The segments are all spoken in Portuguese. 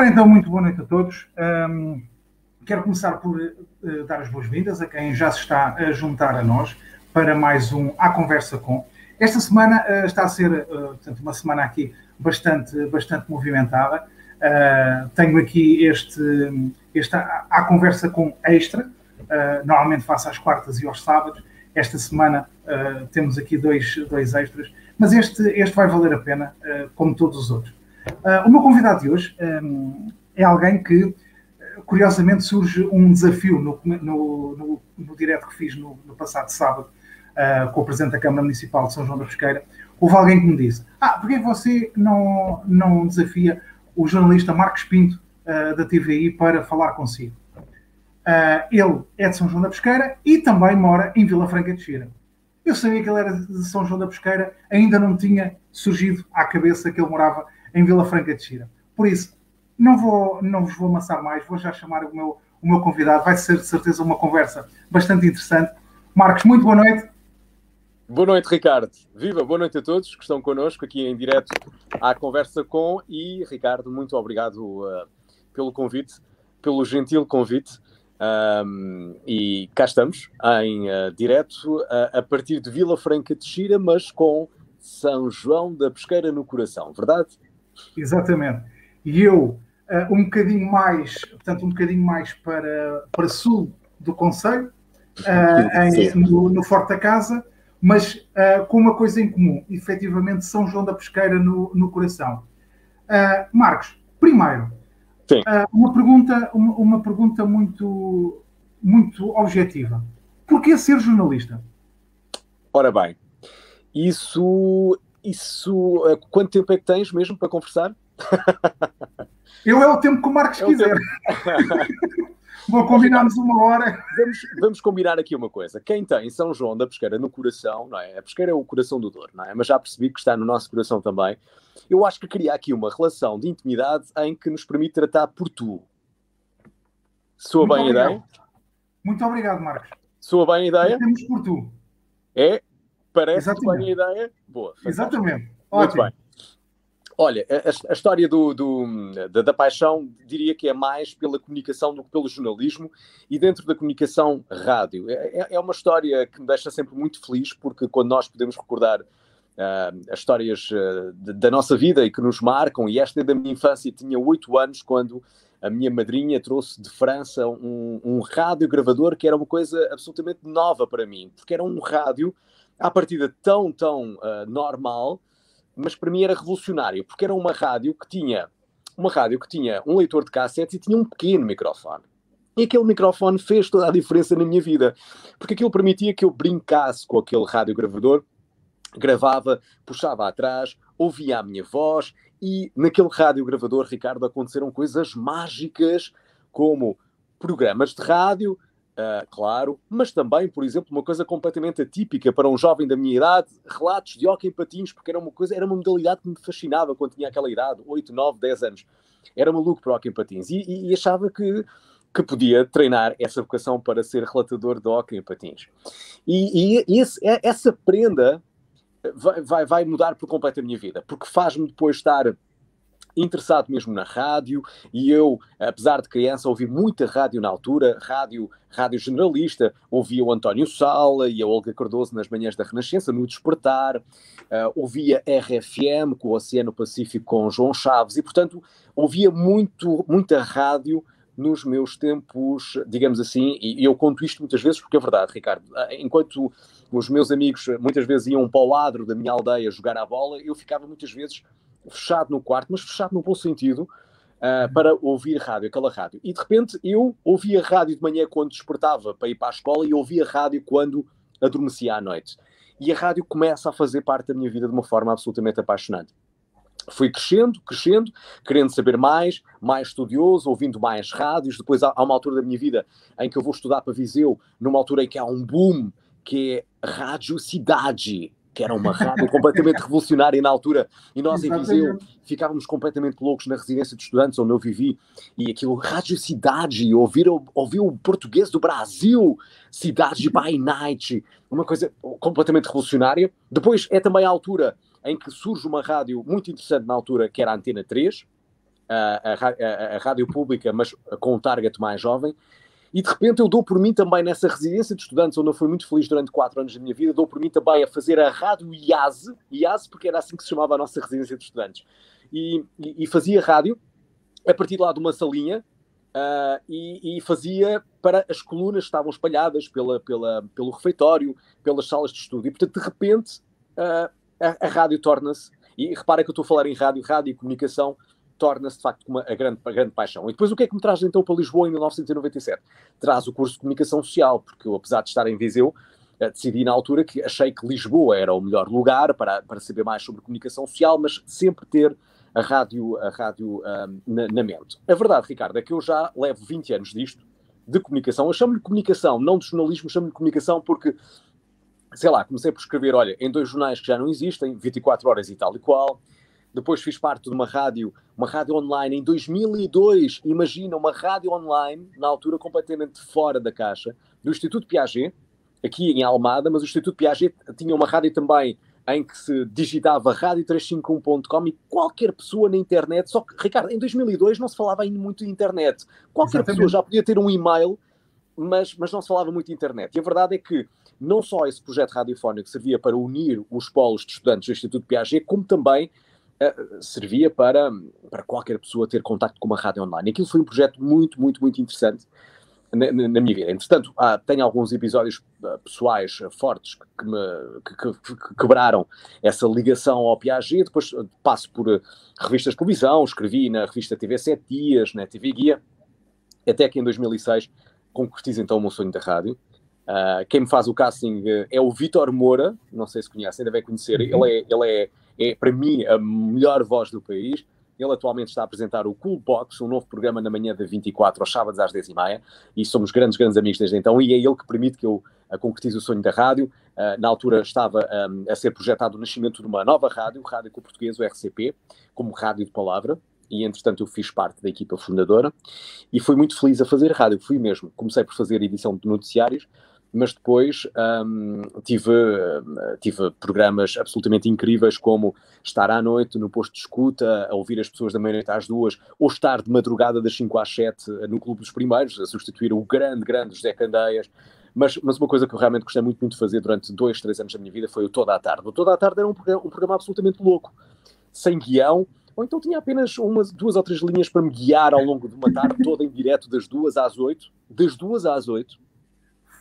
Ora, então, muito boa noite a todos. Quero começar por dar as boas-vindas a quem já se está a juntar a nós para mais um À Conversa Com. Esta semana está a ser, portanto, uma semana aqui bastante movimentada. Tenho aqui este À Conversa Com extra. Normalmente faço às quartas e aos sábados. Esta semana temos aqui dois extras, mas este vai valer a pena, como todos os outros. O meu convidado de hoje é alguém que, curiosamente, surge um desafio no direto que fiz no passado sábado com o Presidente da Câmara Municipal de São João da Pesqueira. Houve alguém que me disse: porque você não desafia o jornalista Marcos Pinto da TVI para falar consigo? Ele é de São João da Pesqueira e também mora em Vila Franca de Xira. Eu sabia que ele era de São João da Pesqueira, ainda não me tinha surgido à cabeça que ele morava em Vila Franca de Xira. Por isso, não vos vou amassar mais, vou já chamar o meu convidado. Vai ser de certeza uma conversa bastante interessante. Marcos, muito boa noite. Boa noite, Ricardo. Viva, boa noite a todos que estão connosco aqui em direto à Conversa Com. E, Ricardo, muito obrigado pelo convite, pelo gentil convite. E cá estamos, em direto, a partir de Vila Franca de Xira, mas com São João da Pesqueira no coração, verdade? Exatamente. E eu, um bocadinho mais para sul do concelho, no Forte da Casa, mas com uma coisa em comum, efetivamente São João da Pesqueira no coração. Marcos, primeiro, uma pergunta muito objetiva. Porquê ser jornalista? Ora bem, isso quanto tempo é que tens mesmo para conversar? É o tempo que o Marcos quiser. Vou combinar-nos uma hora. Vamos combinar aqui uma coisa. Quem tem São João da Pesqueira no coração, não é? A Pesqueira é o coração do Douro, não é? Mas já percebi que está no nosso coração também. Eu acho que cria aqui uma relação de intimidade em que nos permite tratar por tu. Soa bem a ideia? Muito obrigado, Marcos. Soa bem a ideia? Temos por tu. É? Parece-te bem a ideia? Boa. Fantástico. Exatamente. Muito Ótimo. bem. Olha, a história da paixão diria que é mais pela comunicação do que pelo jornalismo e dentro da comunicação rádio. É uma história que me deixa sempre muito feliz porque quando nós podemos recordar as histórias da nossa vida e que nos marcam, e esta é da minha infância, tinha 8 anos quando a minha madrinha trouxe de França um rádio gravador que era uma coisa absolutamente nova para mim, porque era um rádio à partida tão normal, mas para mim era revolucionário, porque era uma rádio que tinha um leitor de cassete e tinha um pequeno microfone. E aquele microfone fez toda a diferença na minha vida, porque aquilo permitia que eu brincasse com aquele rádio gravador, gravava, puxava atrás, ouvia a minha voz e naquele rádio gravador, Ricardo, aconteceram coisas mágicas como programas de rádio, claro, mas também, por exemplo, uma coisa completamente atípica para um jovem da minha idade, relatos de hóquei em patins, porque era uma modalidade que me fascinava quando tinha aquela idade, 8, 9, 10 anos. Era maluco para hóquei em patins e achava que podia treinar essa vocação para ser relatador de hóquei em patins. Essa prenda vai mudar por completo a minha vida, porque faz-me depois estar interessado mesmo na rádio, e eu, apesar de criança, ouvi muita rádio na altura, rádio generalista, ouvia o António Sala e a Olga Cardoso nas manhãs da Renascença, no Despertar, ouvia RFM com o Oceano Pacífico com João Chaves, e portanto ouvia muita rádio nos meus tempos, digamos assim, e eu conto isto muitas vezes porque é verdade, Ricardo, enquanto os meus amigos muitas vezes iam para o adro da minha aldeia jogar à bola, eu ficava muitas vezes fechado no quarto, mas fechado no bom sentido, para ouvir rádio, aquela rádio. E de repente eu ouvia rádio de manhã quando despertava para ir para a escola e ouvia rádio quando adormecia à noite. E a rádio começa a fazer parte da minha vida de uma forma absolutamente apaixonante. Fui crescendo, querendo saber mais estudioso, ouvindo mais rádios. Depois há uma altura da minha vida em que eu vou estudar para Viseu, numa altura em que há um boom, que é Rádio Cidade, que era uma rádio completamente revolucionária na altura, e nós em Viseu ficávamos completamente loucos na residência de estudantes onde eu vivi, e aquilo, Rádio Cidade, ouvir o português do Brasil, Cidade by Night, uma coisa completamente revolucionária. Depois é também a altura em que surge uma rádio muito interessante na altura, que era a Antena 3, a rádio pública, mas com um target mais jovem. E de repente eu dou por mim também nessa residência de estudantes, onde eu fui muito feliz durante 4 anos da minha vida, dou por mim também a fazer a rádio IASE, porque era assim que se chamava a nossa residência de estudantes. E fazia rádio a partir de lá de uma salinha, e fazia para as colunas que estavam espalhadas pelo refeitório, pelas salas de estudo. E portanto, de repente, a rádio torna-se, e repara que eu estou a falar em rádio e comunicação, torna-se de facto a grande paixão. E depois o que é que me traz então para Lisboa em 1997? Traz o curso de Comunicação Social, porque eu, apesar de estar em Viseu, decidi na altura que achei que Lisboa era o melhor lugar para saber mais sobre comunicação social, mas sempre ter a rádio na mente. A verdade, Ricardo, é que eu já levo 20 anos disto, de comunicação. Eu chamo-lhe comunicação, não de jornalismo, chamo-lhe comunicação porque, sei lá, comecei por escrever, olha, em 2 jornais que já não existem, 24 horas e tal e qual. Depois fiz parte de uma rádio online em 2002. Imagina, uma rádio online, na altura completamente fora da caixa, do Instituto Piaget, aqui em Almada, mas o Instituto Piaget tinha uma rádio também em que se digitava radio351.com e qualquer pessoa na internet, só que, Ricardo, em 2002 não se falava ainda muito de internet. Qualquer pessoa já podia ter um e-mail, mas não se falava muito de internet. E a verdade é que não só esse projeto radiofónico servia para unir os polos de estudantes do Instituto Piaget, como também servia para qualquer pessoa ter contacto com uma rádio online. Aquilo foi um projeto muito, muito, muito interessante na minha vida. Entretanto, tenho alguns episódios pessoais fortes que quebraram essa ligação ao Piaget. Depois passo por revistas de televisão, escrevi na revista TV 7 Dias, na TV Guia, até que em 2006 concretizo então o meu sonho da rádio. Quem me faz o casting é o Vítor Moura, não sei se conhecem, devem conhecer. Ele é, para mim, a melhor voz do país. Ele atualmente está a apresentar o Cool Box, um novo programa na manhã de 24, aos sábados às 10h30, e somos grandes amigos desde então, e é ele que permite que eu concretize o sonho da rádio. Na altura estava a ser projetado o nascimento de uma nova rádio com o português, o RCP, como rádio de palavra, e entretanto eu fiz parte da equipa fundadora, e fui muito feliz a fazer rádio, fui mesmo. Comecei por fazer edição de noticiários, mas depois tive programas absolutamente incríveis, como estar à noite no posto de escuta, a ouvir as pessoas da meia-noite às 2, ou estar de madrugada das 5 às 7 no Clube dos Primeiros, a substituir o grande José Candeias. Mas uma coisa que eu realmente gostei muito de fazer durante 2, 3 anos da minha vida foi o Toda a Tarde. O Toda a Tarde era um programa absolutamente louco, sem guião, ou então tinha apenas 1, 2 ou 3 linhas para me guiar ao longo de uma tarde toda em direto, das 2 às 8,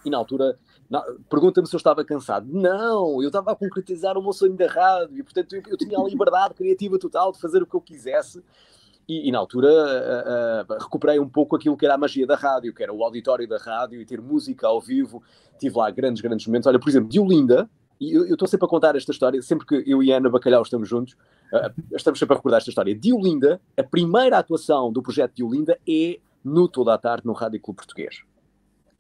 e na altura, pergunta-me se eu estava cansado. Não, eu estava a concretizar o meu sonho da rádio, e portanto eu tinha a liberdade criativa total de fazer o que eu quisesse, e na altura recuperei um pouco aquilo que era a magia da rádio, que era o auditório da rádio, e ter música ao vivo. Tive lá grandes momentos. Olha, por exemplo, de Olinda, e eu estou sempre a contar esta história, sempre que eu e a Ana Bacalhau estamos juntos, estamos sempre a recordar esta história. De Olinda, a primeira atuação do projeto de Olinda é no Toda a Tarde, no Rádio Clube Português.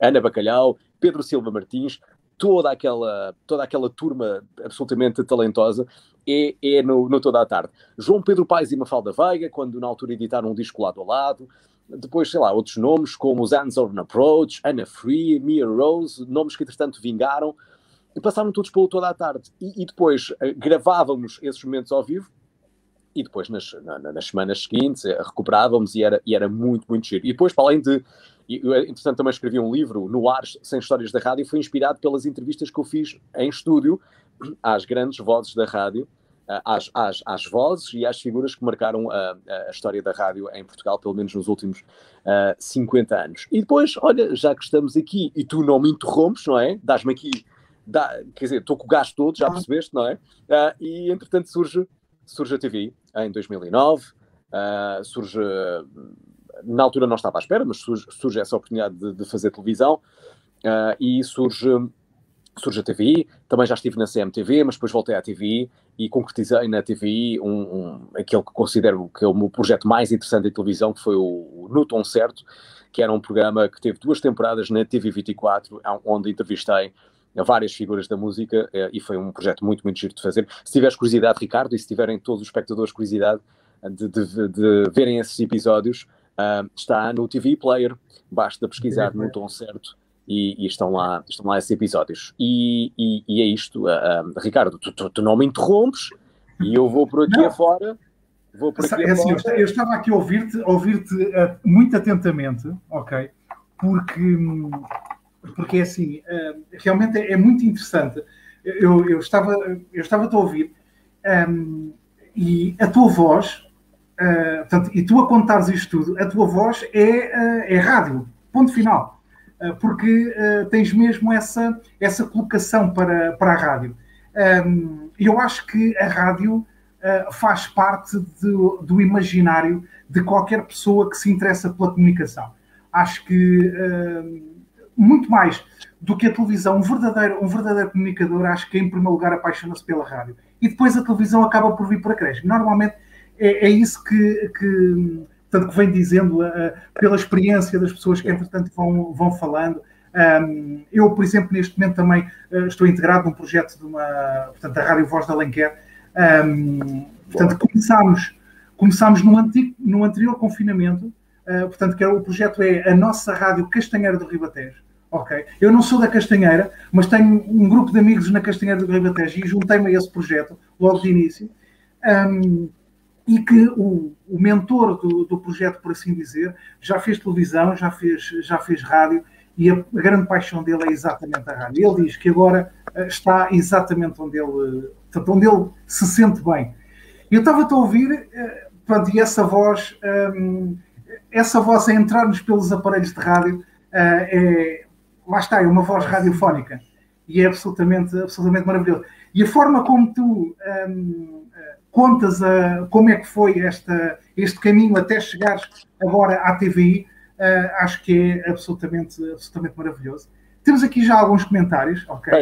Ana Bacalhau, Pedro Silva Martins, toda aquela turma absolutamente talentosa é no Toda a Tarde. João Pedro Paes e Mafalda Veiga, quando na altura editaram um disco lado a lado. Depois, sei lá, outros nomes como os Hands on Approach, Anna Free, Mia Rose, nomes que entretanto vingaram, e passaram todos pelo Toda a Tarde. E depois gravávamos esses momentos ao vivo, e depois nas semanas seguintes recuperávamos, e era muito, muito giro. E depois, para além de... Eu, entretanto, também escrevi um livro, No Ar, Sem Histórias da Rádio, e foi inspirado pelas entrevistas que eu fiz em estúdio às grandes vozes da rádio, às vozes e às figuras que marcaram a história da rádio em Portugal, pelo menos nos últimos 50 anos. E depois, olha, já que estamos aqui e tu não me interrompes, não é? Dás-me aqui... quer dizer, estou com o gás todo, já percebeste, não é? E, entretanto, surge a TV em 2009, surge... Na altura não estava à espera, mas surge essa oportunidade de fazer televisão, e surge a TVI. Também já estive na CMTV, mas depois voltei à TVI e concretizei na TVI aquele que considero que é o meu projeto mais interessante em televisão, que foi o No Tom Certo, que era um programa que teve 2 temporadas na TV 24, onde entrevistei a várias figuras da música, e foi um projeto muito, muito giro de fazer. Se tiveres curiosidade, Ricardo, e se tiverem todos os espectadores curiosidade de verem esses episódios, está no TV Player, basta pesquisar No Tom Certo e estão lá esses episódios. E é isto, Ricardo, tu não me interrompes e eu vou por aqui afora Vou por aqui É assim, eu estava aqui a ouvir-te muito atentamente, ok? Porque é assim, realmente é muito interessante. Eu estava-te a ouvir e a tua voz, portanto, e tu a contares isto tudo, a tua voz é rádio, ponto final. Porque tens mesmo essa colocação para a rádio. E eu acho que a rádio faz parte do imaginário de qualquer pessoa que se interessa pela comunicação. Acho que muito mais do que a televisão, um verdadeiro comunicador, acho que em primeiro lugar apaixona-se pela rádio. E depois a televisão acaba por vir para crescer. Normalmente é isso portanto, que vem dizendo pela experiência das pessoas que entretanto vão falando. Eu, por exemplo, neste momento também estou integrado num projeto portanto, da Rádio Voz de Alenquer. Portanto, começámos no anterior confinamento, portanto, que o projeto é a nossa Rádio Castanheira do Ribatejo. Okay. Eu não sou da Castanheira, mas tenho um grupo de amigos na Castanheira do Ribatejo e juntei-me a esse projeto logo de início. E que o mentor do projeto, por assim dizer, já fez televisão, já fez rádio, e a grande paixão dele é exatamente a rádio. Ele diz que agora está exatamente onde ele se sente bem. Eu estava-te a ouvir, pronto, e essa voz a entrar-nos pelos aparelhos de rádio, lá está, é uma voz radiofónica, e é absolutamente maravilhoso. E a forma como tu contas como é que foi este caminho até chegares agora à TVI, acho que é absolutamente maravilhoso. Temos aqui já alguns comentários, ok?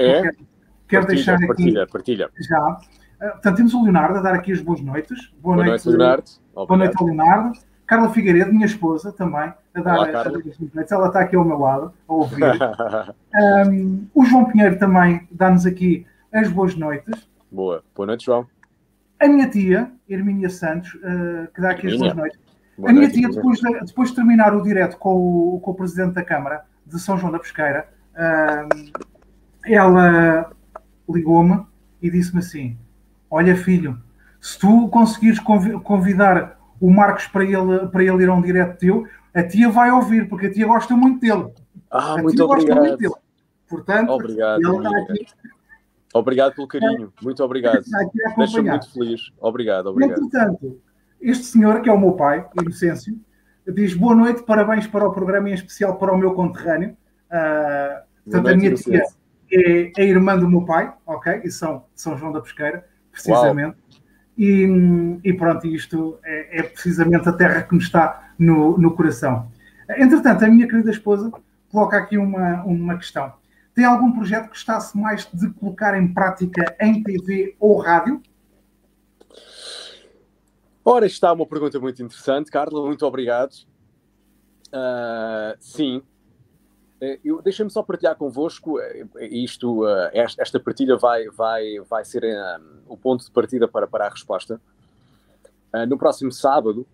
Quero deixar aqui. Partilha. Já. Portanto, temos o Leonardo a dar aqui as boas noites. Boa noite, Leonardo. Boa noite ao Leonardo. Carla Figueiredo, minha esposa, também, a dar as boas noites. Ela está aqui ao meu lado, a ouvir. O João Pinheiro também dá-nos aqui as boas noites. Boa noite, João. A minha tia, Hermínia Santos, que dá aqui as boas noites. A minha tia, depois de terminar o direto com o Presidente da Câmara de São João da Pesqueira, ela ligou-me e disse-me assim: olha, filho, se tu conseguires convidar o Marcos para ele ir a um direto teu, a tia vai ouvir, porque a tia gosta muito dele. Muito obrigado. Portanto, obrigado, ele está aqui. Obrigado pelo carinho, muito obrigado. Deixa-me muito feliz. Obrigado. Entretanto, este senhor, que é o meu pai, Inocêncio, diz boa noite, parabéns para o programa, em especial para o meu conterrâneo. Portanto, a minha tia é a irmã do meu pai, ok? E São João da Pesqueira, precisamente. E pronto, isto é precisamente a terra que me está no coração. Entretanto, a minha querida esposa coloca aqui uma questão. Tem algum projeto que gostasse mais de colocar em prática em TV ou rádio? Ora, está uma pergunta muito interessante, Carla, muito obrigado. Sim, deixa-me só partilhar convosco esta partilha vai ser o ponto de partida para a resposta. No próximo sábado,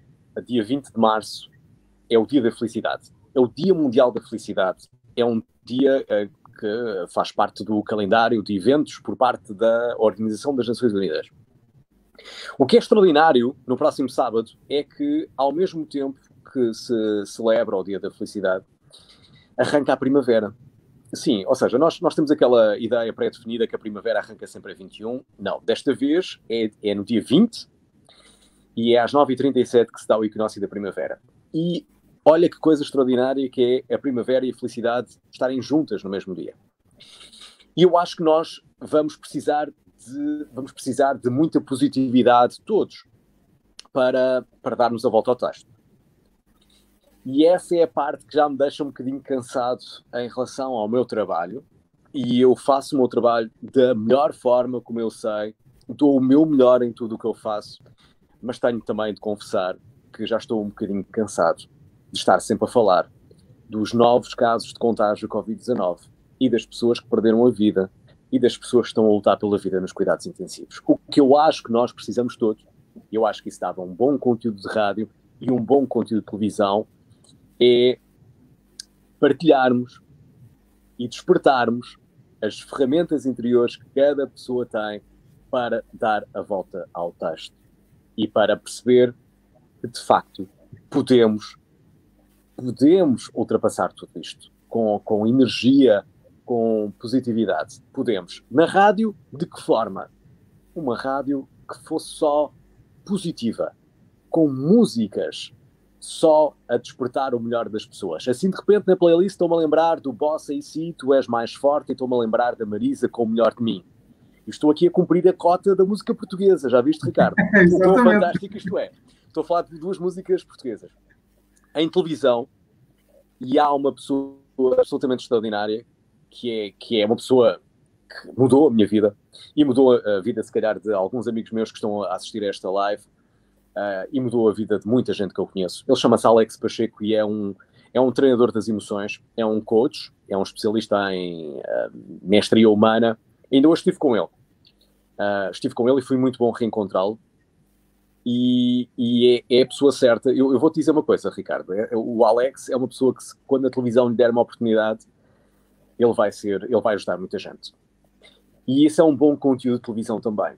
dia 20 de março, é o Dia da Felicidade. É o Dia Mundial da Felicidade. É um dia que faz parte do calendário de eventos por parte da Organização das Nações Unidas. O que é extraordinário no próximo sábado é que, ao mesmo tempo que se celebra o Dia da Felicidade, arranca a primavera. Sim, ou seja, nós temos aquela ideia pré-definida que a primavera arranca sempre a 21. Não, desta vez é no dia 20 e é às 9h37 que se dá o equinócio da primavera. E olha que coisa extraordinária que é a primavera e a felicidade estarem juntas no mesmo dia. E eu acho que nós vamos precisar de muita positividade todos para darmos a volta ao texto. E essa é a parte que já me deixa um bocadinho cansado em relação ao meu trabalho. E eu faço o meu trabalho da melhor forma como eu sei, dou o meu melhor em tudo o que eu faço, mas tenho também de confessar que já estou um bocadinho cansado de estar sempre a falar dos novos casos de contágio Covid-19 e das pessoas que perderam a vida e das pessoas que estão a lutar pela vida nos cuidados intensivos. O que eu acho que nós precisamos todos, eu acho que isso dava um bom conteúdo de rádio e um bom conteúdo de televisão, é partilharmos e despertarmos as ferramentas interiores que cada pessoa tem para dar a volta ao texto. e para perceber que, de facto, podemos ultrapassar tudo isto com energia, com positividade. Podemos. Na rádio, de que forma? Uma rádio que fosse só positiva, com músicas só a despertar o melhor das pessoas. Assim, de repente, na playlist estou-me a lembrar do Bossa e Si, Tu És Mais Forte, e estou-me a lembrar da Marisa com O Melhor de Mim. E estou aqui a cumprir a cota da música portuguesa, já viste, Ricardo? O quão fantástico isto é. Estou a falar de 2 músicas portuguesas. Em televisão, e há uma pessoa absolutamente extraordinária, que é uma pessoa que mudou a minha vida, e mudou a vida, se calhar, de alguns amigos meus que estão a assistir a esta live, e mudou a vida de muita gente que eu conheço. Ele chama-se Alex Pacheco e é um treinador das emoções, é um coach, é um especialista em mestria humana. Ainda hoje estive com ele. E foi muito bom reencontrá-lo. E é a pessoa certa. Eu vou-te dizer uma coisa, Ricardo. O Alex é uma pessoa que, quando a televisão lhe der uma oportunidade, ele vai ajudar muita gente. E isso é um bom conteúdo de televisão também.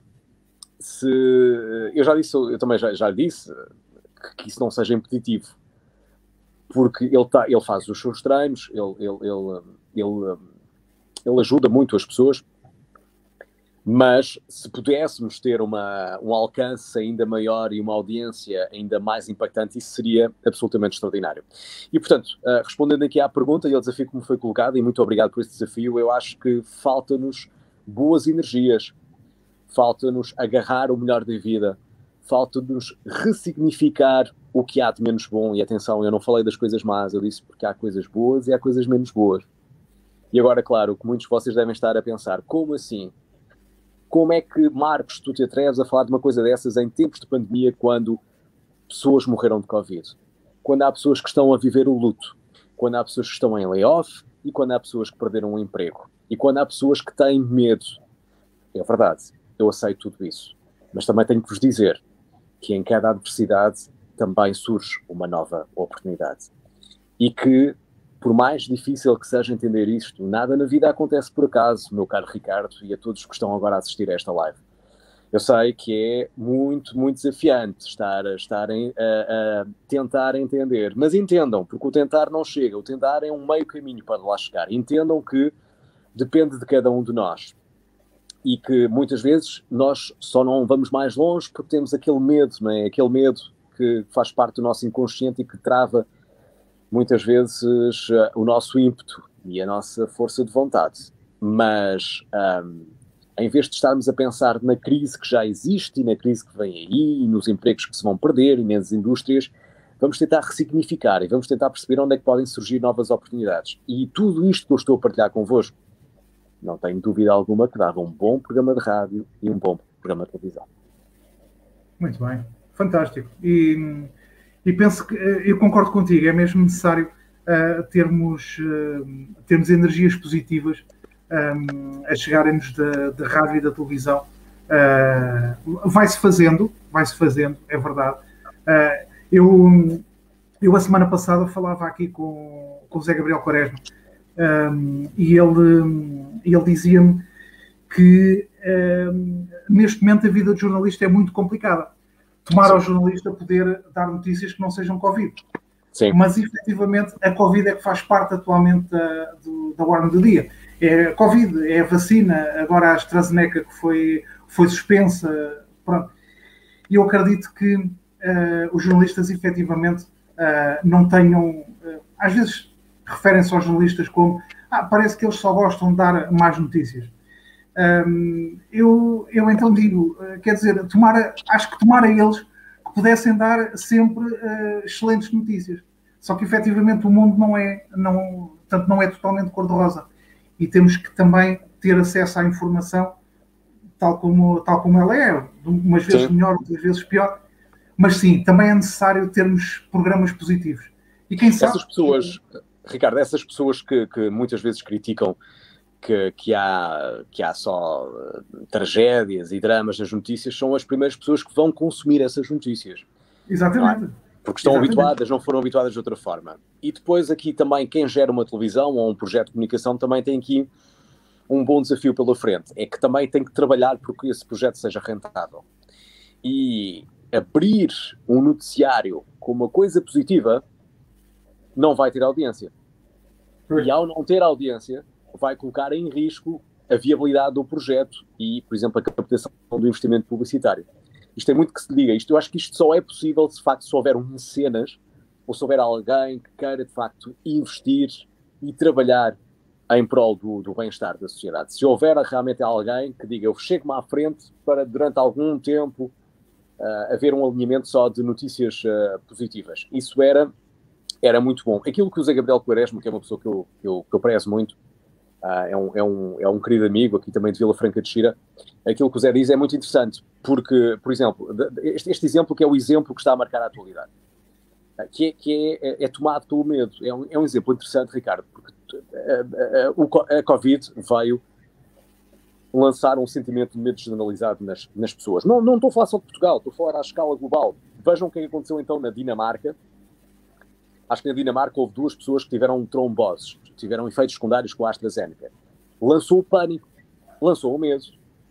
Eu também já disse que isso não seja impeditivo, porque ele faz os seus treinos, ele ajuda muito as pessoas, mas se pudéssemos ter um alcance ainda maior e uma audiência ainda mais impactante, isso seria absolutamente extraordinário. E, portanto, respondendo aqui à pergunta e ao desafio que me foi colocado, e muito obrigado por esse desafio, eu acho que falta-nos boas energias, falta-nos agarrar o melhor da vida, falta-nos ressignificar o que há de menos bom. E atenção, eu não falei das coisas más, eu disse porque há coisas boas e há coisas menos boas. E agora, claro, o que muitos de vocês devem estar a pensar, como assim? Como é que, Marcos, tu te atreves a falar de uma coisa dessas em tempos de pandemia, quando pessoas morreram de Covid? Quando há pessoas que estão a viver o luto? Quando há pessoas que estão em layoff? E quando há pessoas que perderam um emprego? E quando há pessoas que têm medo? É verdade, eu aceito tudo isso. Mas também tenho que vos dizer que em cada adversidade também surge uma nova oportunidade. E que, por mais difícil que seja entender isto, nada na vida acontece por acaso, meu caro Ricardo, e a todos que estão agora a assistir a esta live. Eu sei que é muito, muito desafiante estar a tentar entender, mas entendam, porque o tentar não chega, o tentar é um meio caminho para lá chegar. Entendam que depende de cada um de nós e que muitas vezes nós só não vamos mais longe porque temos aquele medo, não é? Aquele medo que faz parte do nosso inconsciente e que trava muitas vezes o nosso ímpeto e a nossa força de vontade. Mas em vez de estarmos a pensar na crise que já existe e na crise que vem aí, e nos empregos que se vão perder e nas indústrias, vamos tentar ressignificar e vamos tentar perceber onde é que podem surgir novas oportunidades. E tudo isto que eu estou a partilhar convosco, não tenho dúvida alguma que dava um bom programa de rádio e um bom programa de televisão. Muito bem, fantástico. E penso que eu concordo contigo, é mesmo necessário termos energias positivas a chegarem-nos da rádio e da televisão. Vai-se fazendo, é verdade. Eu a semana passada falava aqui com o Zé Gabriel Quaresma e ele dizia-me que neste momento a vida de jornalista é muito complicada. Tomar ao jornalista poder dar notícias que não sejam Covid. Sim. Mas, efetivamente, a Covid é que faz parte atualmente da ordem do dia. É a Covid, é a vacina, agora a AstraZeneca que foi suspensa. Pronto. E eu acredito que os jornalistas, efetivamente, não tenham... às vezes referem-se aos jornalistas como parece que eles só gostam de dar más notícias. Eu então digo, quer dizer, acho que tomara eles que pudessem dar sempre excelentes notícias. Só que efetivamente o mundo não é totalmente cor-de-rosa. E temos que também ter acesso à informação tal como ela é, umas vezes melhor, outras vezes pior. Mas sim, também é necessário termos programas positivos. E quem sabe... Ricardo, essas pessoas que muitas vezes criticam que há só tragédias e dramas nas notícias, são as primeiras pessoas que vão consumir essas notícias. Exatamente. Não é? Porque estão habituadas, não foram habituadas de outra forma. E depois aqui também quem gera uma televisão ou um projeto de comunicação também tem aqui um bom desafio pela frente. É que também tem que trabalhar para que esse projeto seja rentável. E abrir um noticiário com uma coisa positiva, não vai ter audiência. E ao não ter audiência, vai colocar em risco a viabilidade do projeto e, por exemplo, a captação do investimento publicitário. Isto é muito que se diga. Eu acho que isto só é possível, de facto, se houver um mecenas ou se houver alguém que queira, de facto, investir e trabalhar em prol do bem-estar da sociedade. Se houver realmente alguém que diga, eu chego-me à frente para, durante algum tempo, haver um alinhamento só de notícias positivas. Isso era muito bom. Aquilo que o Zé Gabriel Quaresma, que é uma pessoa que eu prezo muito, é um querido amigo aqui também de Vila Franca de Xira, aquilo que o Zé diz é muito interessante, porque, por exemplo, este exemplo que é o exemplo que está a marcar a atualidade, que é tomado pelo medo. É um exemplo interessante, Ricardo, porque a Covid veio lançar um sentimento de medo generalizado nas pessoas. Não estou a falar só de Portugal, estou a falar à escala global. Vejam o que aconteceu então na Dinamarca. Acho que na Dinamarca houve 2 pessoas que tiveram tromboses, tiveram efeitos secundários com a AstraZeneca. Lançou o pânico, lançou o medo.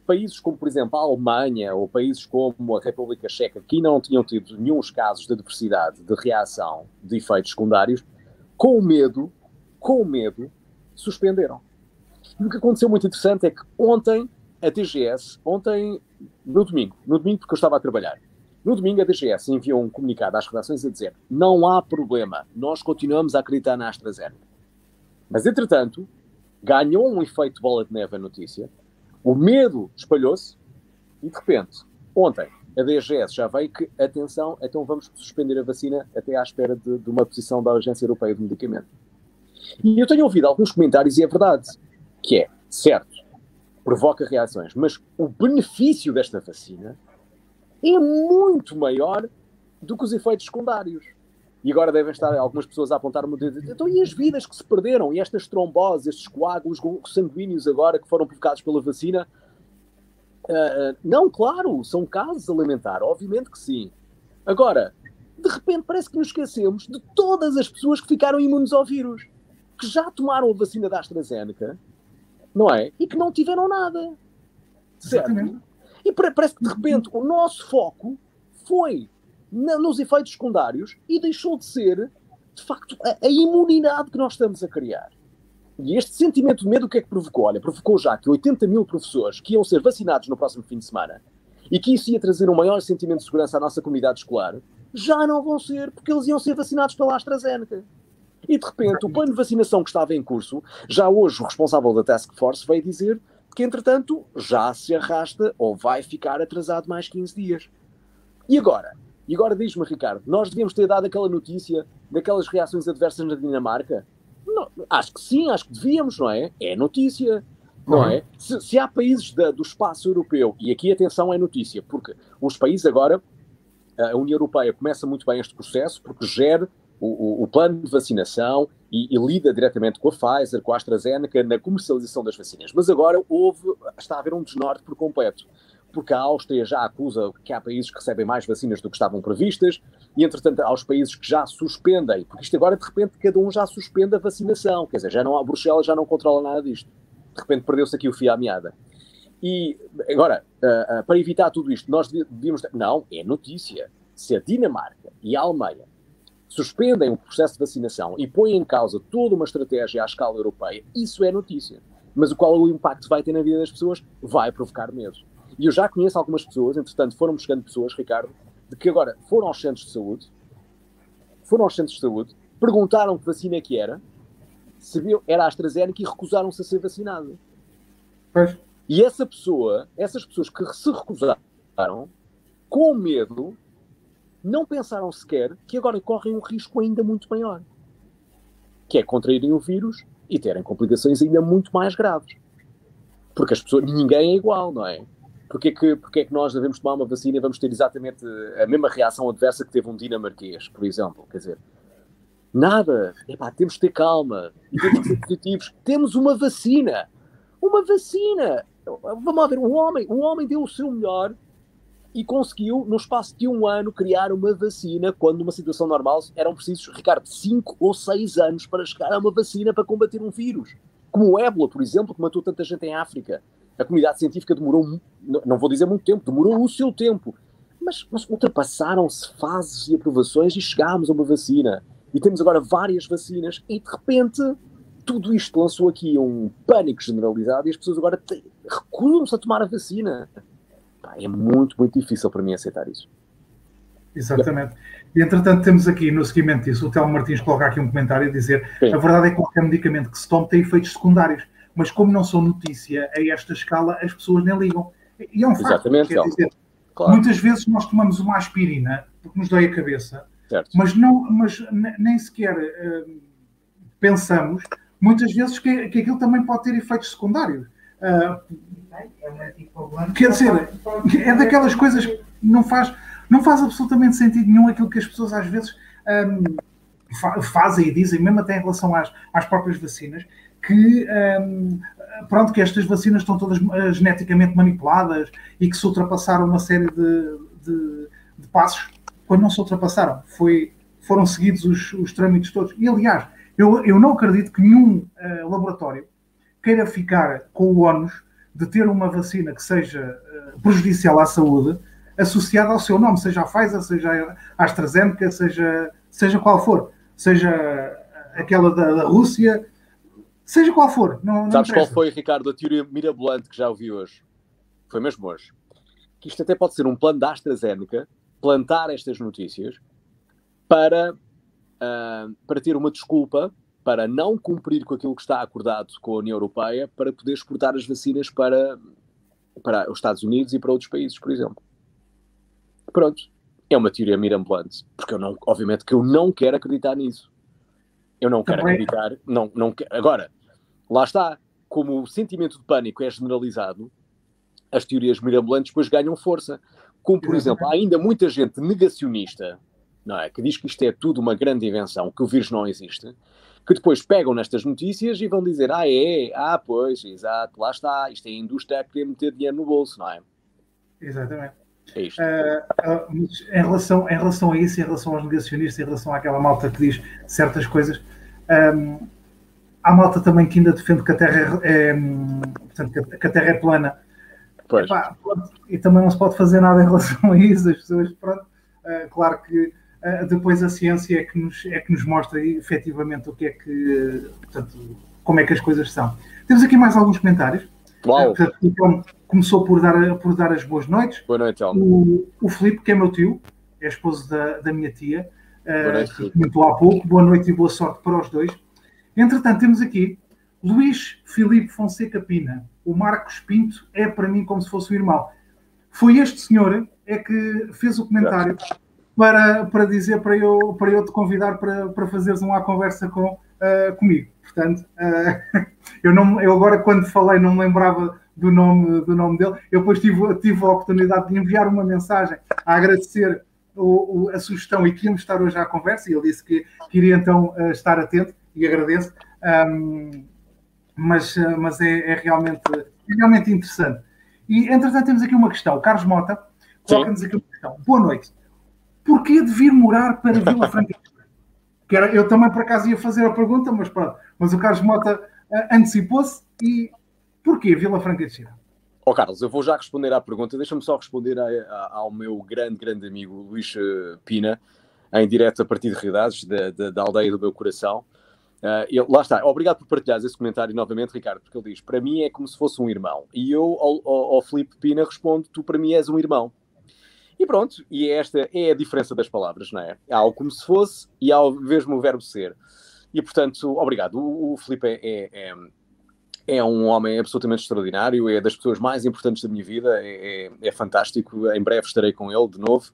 Países como, por exemplo, a Alemanha ou países como a República Checa, que não tinham tido nenhum casos de adversidade, de reação, de efeitos secundários, com medo, suspenderam. E o que aconteceu muito interessante é que ontem, a DGS, no domingo porque eu estava a trabalhar, no domingo a DGS enviou um comunicado às redações a dizer, não há problema, nós continuamos a acreditar na AstraZeneca. Mas, entretanto, ganhou um efeito bola de neve a notícia, o medo espalhou-se e, de repente, ontem, a DGS já veio que, atenção, então vamos suspender a vacina até à espera de uma posição da Agência Europeia do Medicamento. E eu tenho ouvido alguns comentários, e é verdade, que é, certo, provoca reações, mas o benefício desta vacina é muito maior do que os efeitos secundários. E agora devem estar algumas pessoas a apontar o dedo. Então, e as vidas que se perderam? E estas tromboses, estes coágulos sanguíneos agora que foram provocados pela vacina? Não, claro, são casos a lamentar. Obviamente que sim. Agora, de repente parece que nos esquecemos de todas as pessoas que ficaram imunes ao vírus. Que já tomaram a vacina da AstraZeneca, não é? E que não tiveram nada. Certo? Exatamente. E parece que, de repente, o nosso foco foi nos efeitos secundários e deixou de ser, de facto, a imunidade que nós estamos a criar. E este sentimento de medo, o que é que provocou? Olha, provocou já que 80 mil professores que iam ser vacinados no próximo fim de semana e que isso ia trazer um maior sentimento de segurança à nossa comunidade escolar, já não vão ser, porque eles iam ser vacinados pela AstraZeneca. E, de repente, o plano de vacinação que estava em curso, já hoje o responsável da Task Force veio dizer que, entretanto, já se arrasta ou vai ficar atrasado mais 15 dias. E agora diz-me, Ricardo, nós devíamos ter dado aquela notícia daquelas reações adversas na Dinamarca? Não, acho que sim, acho que devíamos, não é? É notícia, não é? Se há países do espaço europeu, e aqui atenção é notícia, porque os países agora, a União Europeia começa muito bem este processo, porque gera o plano de vacinação e lida diretamente com a Pfizer, com a AstraZeneca, na comercialização das vacinas. Mas agora está a haver um desnorte por completo, porque a Áustria já acusa que há países que recebem mais vacinas do que estavam previstas, e entretanto há os países que já suspendem, porque isto agora de repente cada um já suspende a vacinação, quer dizer, Bruxelas já não controla nada disto. De repente perdeu-se aqui o fio à meada. E agora, para evitar tudo isto, nós devíamos... Não, é notícia. Se a Dinamarca e a Alemanha suspendem o processo de vacinação e põem em causa toda uma estratégia à escala europeia, isso é notícia. Mas o impacto vai ter na vida das pessoas vai provocar medo. E eu já conheço algumas pessoas, entretanto foram chegando pessoas, Ricardo, de que agora foram aos centros de saúde, perguntaram que vacina é que era, sabiam, era a AstraZeneca e recusaram-se a ser vacinado. Pois. E essas pessoas que se recusaram, com medo, não pensaram sequer que agora correm um risco ainda muito maior, que é contraírem o vírus e terem complicações ainda muito mais graves. Porque as pessoas, ninguém é igual, não é? Porque é que nós devemos tomar uma vacina e vamos ter exatamente a mesma reação adversa que teve um dinamarquês, por exemplo? Quer dizer, nada. Epá, temos de ter calma e temos de ser positivos. Temos uma vacina. Uma vacina! Vamos lá ver, o homem deu o seu melhor e conseguiu, no espaço de 1 ano, criar uma vacina, quando numa situação normal eram precisos, Ricardo, 5 ou 6 anos para chegar a uma vacina para combater um vírus. Como o ébola, por exemplo, que matou tanta gente em África. A comunidade científica demorou, não vou dizer muito tempo, demorou o seu tempo. mas ultrapassaram-se fases e aprovações e chegámos a uma vacina. E temos agora várias vacinas e, de repente, tudo isto lançou aqui um pânico generalizado e as pessoas agora recusam-se a tomar a vacina. É muito, muito difícil para mim aceitar isso. Exatamente. E, entretanto, temos aqui, no seguimento disso, o Telmo Martins coloca aqui um comentário a dizer: sim, a verdade é que qualquer medicamento que se tome tem efeitos secundários, mas como não são notícia a esta escala, as pessoas nem ligam. E é um facto. Exatamente, quer dizer, claro, muitas vezes nós tomamos uma aspirina porque nos dói a cabeça, certo, mas nem sequer pensamos, muitas vezes, que aquilo também pode ter efeitos secundários. Quer dizer, é daquelas coisas que não faz absolutamente sentido nenhum aquilo que as pessoas às vezes fazem e dizem, mesmo até em relação às próprias vacinas, que que estas vacinas estão todas geneticamente manipuladas e que se ultrapassaram uma série de passos, quando não se ultrapassaram. Foram seguidos os trâmites todos. E, aliás, eu não acredito que nenhum laboratório queira ficar com o ónus de ter uma vacina que seja prejudicial à saúde associada ao seu nome, seja a Pfizer, seja a AstraZeneca, seja qual for, seja aquela da Rússia, seja qual for. Não Sabes qual foi, Ricardo, a teoria mirabolante que já ouvi hoje? Foi mesmo hoje. Que isto até pode ser um plano da AstraZeneca plantar estas notícias para ter uma desculpa para não cumprir com aquilo que está acordado com a União Europeia para poder exportar as vacinas para os Estados Unidos e para outros países, por exemplo. Pronto. É uma teoria mirabolante. Porque obviamente que eu não quero acreditar nisso. Eu não quero acreditar. Não, agora, lá está. Como o sentimento de pânico é generalizado, as teorias mirabolantes depois ganham força. Como, por exemplo, há ainda muita gente negacionista, não é? Que diz que isto é tudo uma grande invenção, que o vírus não existe, que depois pegam nestas notícias e vão dizer, pois, exato, lá está, isto é a indústria a querer meter dinheiro no bolso, não é? Exatamente. É isto. Em relação a isso, em relação aos negacionistas, em relação àquela malta que diz certas coisas, há malta também que ainda defende que a Terra que a Terra é plana. Pois. E também não se pode fazer nada em relação a isso, as pessoas, claro que depois a ciência é que nos mostra efetivamente o que é que, como é que as coisas são. Temos aqui mais alguns comentários. Uau. Então, começou por dar as boas noites. Boa noite, Telmo. O Filipe, que é meu tio, é esposo da minha tia, que comentou há pouco. Boa noite e boa sorte para os dois. Entretanto, temos aqui Luís Filipe Fonseca Pina. O Marcos Pinto é para mim como se fosse um irmão. Foi este senhor que fez o comentário para dizer para eu te convidar para fazeres uma conversa comigo. Portanto, eu agora quando falei não me lembrava do nome dele. Eu depois tive a oportunidade de enviar uma mensagem a agradecer a sugestão e que íamos estar hoje à conversa, e ele disse que iria então estar atento, e agradeço. Mas é realmente interessante. E, entretanto, temos aqui uma questão. O Carlos Mota coloca-nos aqui uma questão. Boa noite. Porquê de vir morar para Vila Franca de Xira? Eu também, por acaso, ia fazer a pergunta, mas pronto. Mas o Carlos Mota antecipou-se. E porquê Vila Franca de Xira? Carlos, eu vou já responder à pergunta. Deixa-me só responder ao meu grande amigo Luís Pina, em direto a partir de Riedades, da aldeia do meu coração. Lá está, obrigado por partilhares esse comentário novamente, Ricardo, porque ele diz, para mim é como se fosse um irmão, e eu ao Filipe Pina respondo, tu para mim és um irmão, e pronto, e esta é a diferença das palavras, não é? Há algo como se fosse e há mesmo o verbo ser, e portanto, obrigado. O Filipe é um homem absolutamente extraordinário, é das pessoas mais importantes da minha vida, é fantástico, em breve estarei com ele de novo.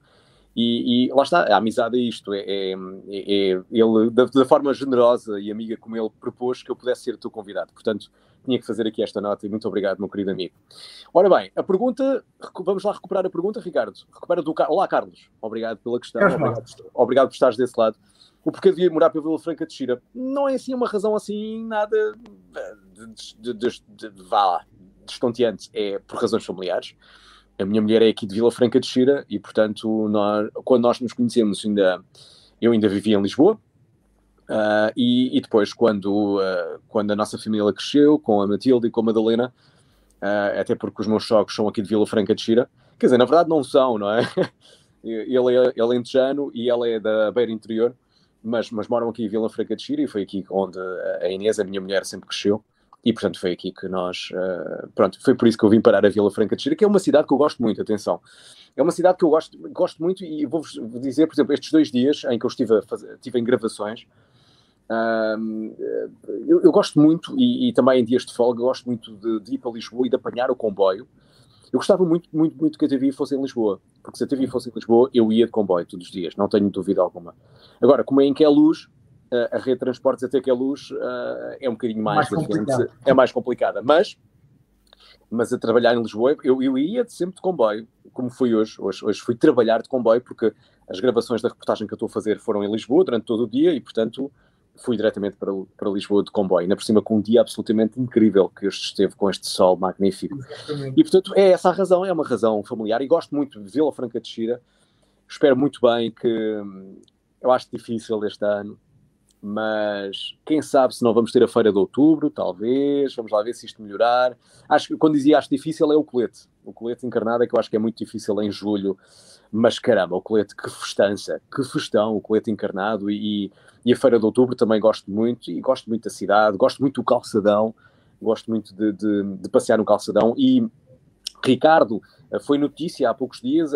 E lá está, a amizade é isto, ele, da forma generosa e amiga como ele propôs que eu pudesse ser o teu convidado. Portanto, tinha que fazer aqui esta nota e muito obrigado, meu querido amigo. Ora bem, a pergunta, vamos lá recuperar a pergunta, Ricardo. Olá, Carlos, obrigado pela questão, obrigado por estares desse lado. O porquê de morar para Vila Franca de Xira não é assim uma razão assim nada destonteante, é por razões familiares. A minha mulher é aqui de Vila Franca de Xira e, portanto, quando nós nos conhecemos, eu ainda vivia em Lisboa. E depois, quando a nossa família cresceu, com a Matilde e com a Madalena, até porque os meus sogros são aqui de Vila Franca de Xira, quer dizer, na verdade não são, não é? Ele é alentejano e ela é da Beira Interior, mas moram aqui em Vila Franca de Xira, e foi aqui onde a Inês, a minha mulher, sempre cresceu. E, portanto, foi aqui que nós... pronto, foi por isso que eu vim parar a Vila Franca de Xira, que é uma cidade que eu gosto muito, atenção. É uma cidade que eu gosto muito, e vou-vos dizer, por exemplo, estes 2 dias em que eu estive em gravações, eu gosto muito, e também em dias de folga, gosto muito de ir para Lisboa e de apanhar o comboio. Eu gostava muito, muito, muito que a TVI fosse em Lisboa, porque se a TVI fosse em Lisboa, eu ia de comboio todos os dias, não tenho dúvida alguma. Agora, como é em Queluz, a rede de transportes até Queluz é um bocadinho mais diferente, é mais complicada, mas a trabalhar em Lisboa, eu ia sempre de comboio, como fui hoje. Hoje fui trabalhar de comboio, porque as gravações da reportagem que eu estou a fazer foram em Lisboa durante todo o dia, e, portanto, fui diretamente para Lisboa de comboio, ainda por cima com um dia absolutamente incrível que este esteve, com este sol magnífico. Exatamente. E, portanto, é essa a razão, é uma razão familiar, e gosto muito de Vila Franca de Xira. Espero muito bem que... Eu acho difícil este ano, mas quem sabe se não vamos ter a feira de outubro, talvez, vamos lá ver se isto melhorar. Acho que quando dizia acho difícil é o colete encarnado, é que eu acho que é muito difícil em julho, mas caramba, o colete, que festança, que festão, o colete encarnado, e a feira de outubro também gosto muito, e gosto muito da cidade, gosto muito do calçadão, gosto muito de passear no calçadão. E Ricardo, foi notícia há poucos dias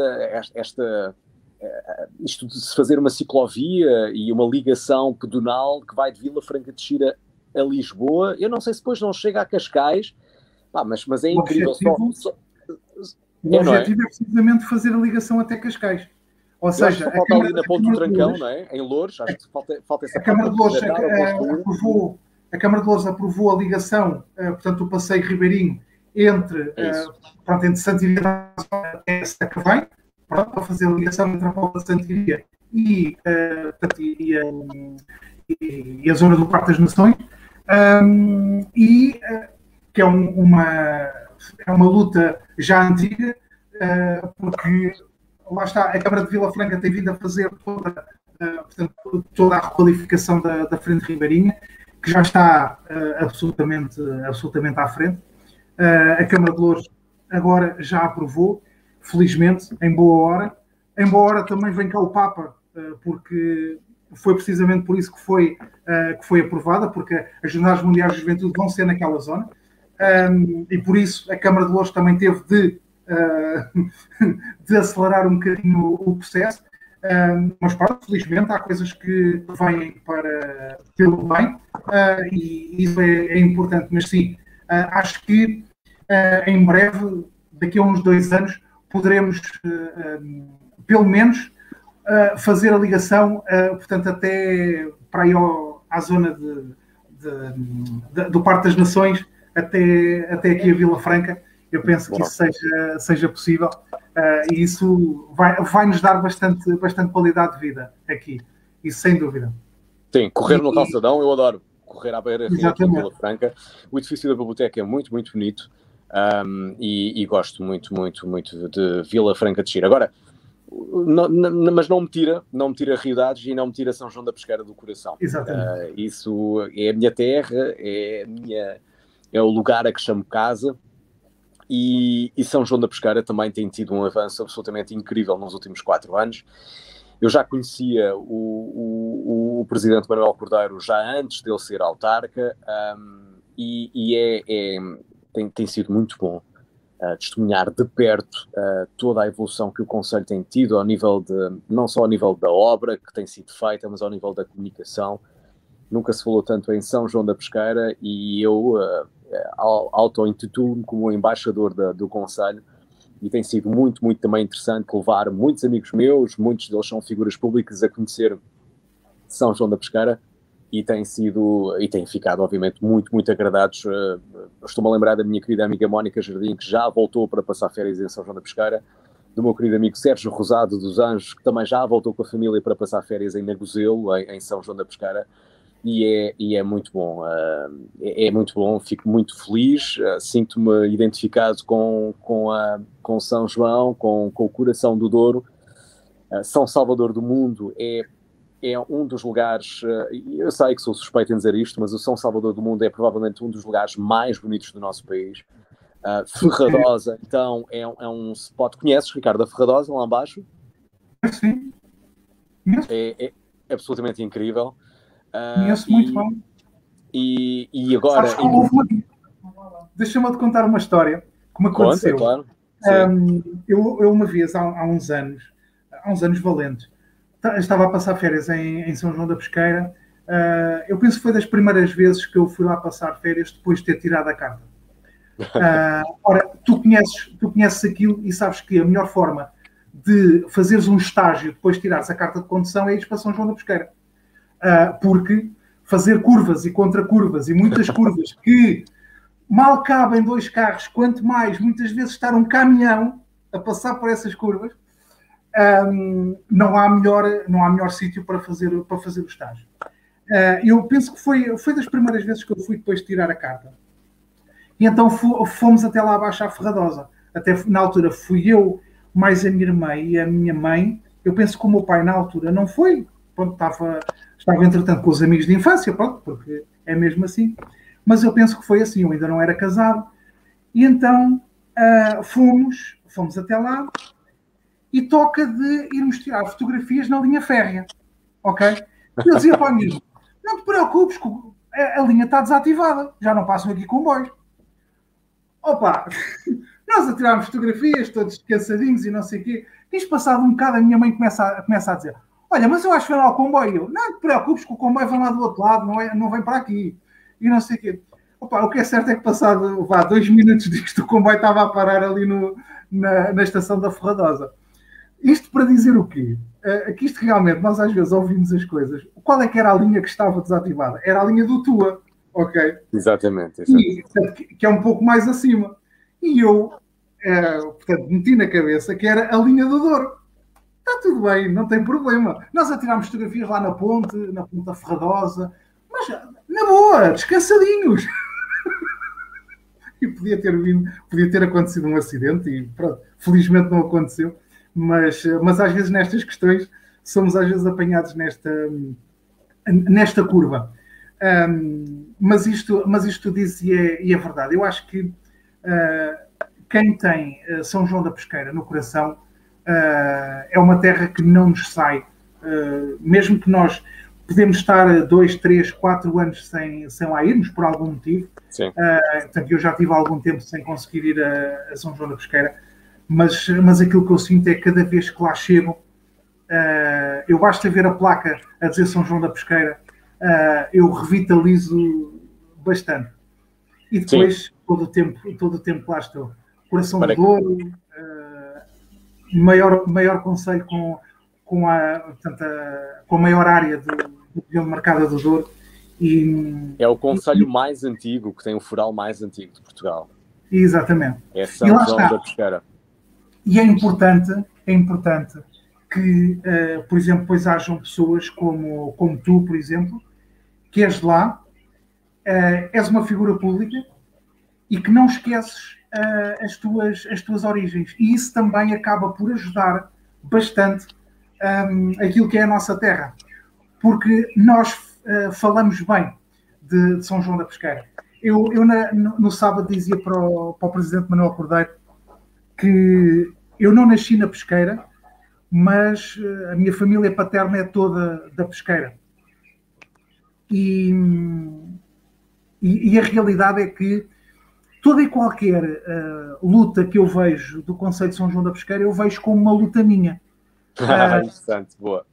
isto de se fazer uma ciclovia e uma ligação pedonal que vai de Vila Franca de Xira a Lisboa. Eu não sei se depois não chega a Cascais, mas é incrível. O objetivo é precisamente fazer a ligação até Cascais. Ou seja, falta ali na Ponte do Trancão, não é? Em Louros, acho que falta essa a Câmara de Louros Câmara de Louros aprovou a ligação, portanto, o passeio ribeirinho entre Santiria até Sacavém, para fazer a ligação entre a Póvoa de Santiria e a zona do Parque das Nações, que é uma luta já antiga, porque lá está, a Câmara de Vila Franca tem vindo a fazer toda a requalificação da Frente Ribeirinha, que já está absolutamente à frente. A Câmara de Louros agora já aprovou, felizmente, em boa hora. Em boa hora também vem cá o Papa, porque foi precisamente por isso que foi aprovada, porque as Jornadas Mundiais de Juventude vão ser naquela zona, e por isso a Câmara de Louros também teve de acelerar um bocadinho o processo, mas pronto, felizmente há coisas que vêm pelo bem, e isso é importante. Mas sim, acho que em breve, daqui a uns 2 anos, poderemos pelo menos fazer a ligação, portanto, até para aí à zona do Parque das Nações, até aqui a Vila Franca. Eu penso que isso seja possível, e isso vai nos dar bastante qualidade de vida aqui, isso sem dúvida. Sim, correr no calçadão, eu adoro correr à beira aqui em Vila Franca. O edifício da biblioteca é muito, muito bonito, e gosto muito, muito, muito de Vila Franca de Xira. Agora, mas não me tira Riodades e não me tira São João da Pesqueira do coração. Exatamente. Isso é a minha terra, é o lugar a que chamo casa. E São João da Pesqueira também tem tido um avanço absolutamente incrível nos últimos 4 anos. Eu já conhecia o presidente Manuel Cordeiro já antes dele ser autarca, tem sido muito bom testemunhar de perto toda a evolução que o Conselho tem tido, não só ao nível da obra que tem sido feita, mas ao nível da comunicação. Nunca se falou tanto em São João da Pesqueira, e eu auto-intitulo-me como embaixador do Conselho, e tem sido muito, muito também interessante levar muitos amigos meus, muitos deles são figuras públicas, a conhecer São João da Pesqueira, e têm ficado obviamente muito, muito agradados. Estou-me a lembrar da minha querida amiga Mónica Jardim, que já voltou para passar férias em São João da Pesqueira, do meu querido amigo Sérgio Rosado dos Anjos, que também já voltou com a família para passar férias em Nagozelo, em São João da Pesqueira. E é muito bom, é muito bom, fico muito feliz, sinto-me identificado com São João, com o coração do Douro. São Salvador do Mundo é um dos lugares, eu sei que sou suspeito em dizer isto, mas o São Salvador do Mundo é provavelmente um dos lugares mais bonitos do nosso país. Ferradosa, então, é um spot. Conheces, Ricardo, a Ferradosa, lá abaixo? Sim. Conheço. É absolutamente incrível. Conheço muito bem. E agora... Deixa-me te contar uma história que me Conta, aconteceu. claro. Eu uma vez, há uns anos valentes, estava a passar férias em São João da Pesqueira. Eu penso que foi das primeiras vezes que eu fui lá passar férias depois de ter tirado a carta. Ora, tu conheces aquilo e sabes que a melhor forma de fazeres um estágio depois de tirares a carta de condução é ir para São João da Pesqueira. Porque fazer curvas e contracurvas e muitas curvas que mal cabem 2 carros, quanto mais muitas vezes estar um caminhão a passar por essas curvas, não há melhor sítio para fazer o estágio. Eu penso que foi das primeiras vezes que eu fui depois de tirar a carta. E então fomos até lá abaixo à Ferradosa. Até na altura fui eu, mais a minha irmã e a minha mãe. Eu penso que o meu pai na altura não foi. Pronto, estava entretanto com os amigos de infância, pronto, porque é mesmo assim. Mas eu penso que foi assim, eu ainda não era casado. E então fomos até lá e toca de irmos tirar fotografias na linha férrea. Ok? Eu dizia para o amigo, não te preocupes, a linha está desativada, já não passam aqui comboios. Opa, nós a tirarmos fotografias, todos cansadinhos e não sei o quê. Tens passado um bocado, a minha mãe começa a dizer, olha, mas eu acho que vem lá o comboio. Não te preocupes que o comboio vem lá do outro lado, não vem para aqui. E não sei o quê. Opa, o que é certo é que passado 2 minutos disto, o comboio estava a parar ali na estação da Ferradosa. Isto para dizer o quê? Que isto realmente, nós às vezes ouvimos as coisas. Qual é que era a linha que estava desativada? Era a linha do Tua, ok? Exatamente. E, que é um pouco mais acima. E eu, portanto, meti na cabeça que era a linha do Douro. Está tudo bem, não tem problema. Nós atirámos fotografias lá na ponte da Ferradosa, mas na boa, descansadinhos. E podia ter acontecido um acidente e pronto, felizmente não aconteceu. Mas às vezes nestas questões somos às vezes apanhados nesta curva. Mas isto tu dizes e é verdade. Eu acho que quem tem São João da Pesqueira no coração é uma terra que não nos sai. Mesmo que nós podemos estar 2, 3, 4 anos sem lá irmos por algum motivo. Portanto, eu já tive algum tempo sem conseguir ir a São João da Pesqueira. Mas aquilo que eu sinto é que cada vez que lá chego, eu basta ver a placa a dizer São João da Pesqueira, eu revitalizo bastante. E depois, todo o tempo lá estou. Coração do Douro, maior concelho com a maior área do mercado do Douro. É o concelho mais antigo, que tem o foral mais antigo de Portugal. Exatamente. É São João da Pesqueira. E é importante que, por exemplo, depois hajam pessoas como tu, por exemplo, que és de lá, és uma figura pública e que não esqueces as tuas origens. E isso também acaba por ajudar bastante aquilo que é a nossa terra. Porque nós falamos bem de São João da Pesqueira. Eu no sábado dizia para o Presidente Manuel Cordeiro que eu não nasci na Pesqueira, mas a minha família paterna é toda da Pesqueira. E a realidade é que toda e qualquer luta que eu vejo do Concelho de São João da Pesqueira, eu vejo como uma luta minha. Interessante, boa.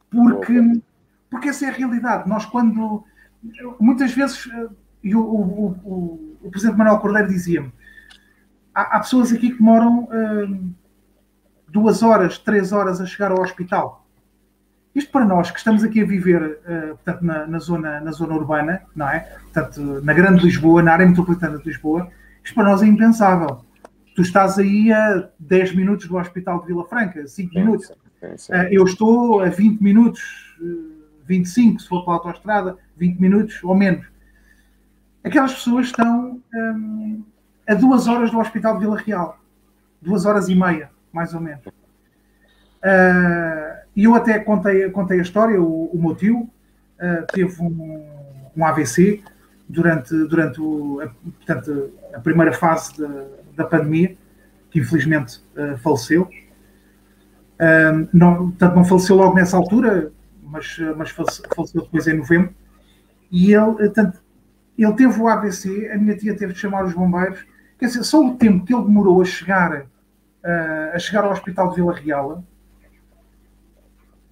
Porque essa é a realidade. Nós quando... Muitas vezes, o Presidente Manuel Cordeiro dizia-me, há pessoas aqui que demoram 2 horas, 3 horas a chegar ao hospital. Isto para nós que estamos aqui a viver portanto, na zona urbana, não é? Portanto, na Grande Lisboa, na área metropolitana de Lisboa, isto para nós é impensável. Tu estás aí a 10 minutos do Hospital de Vila Franca, 5 minutos. Sim. Eu estou a 20 minutos, 25 se for para a autoestrada, 20 minutos ou menos. Aquelas pessoas estão a 2 horas do Hospital de Vila Real. 2 horas e meia, mais ou menos. E eu até contei a história. O meu tio teve um AVC durante portanto, a primeira fase da pandemia, que infelizmente faleceu. Portanto, não faleceu logo nessa altura, mas faleceu depois em novembro. E ele teve o AVC, a minha tia teve de chamar os bombeiros. Quer dizer, só o tempo que ele demorou a chegar ao hospital de Vila Real,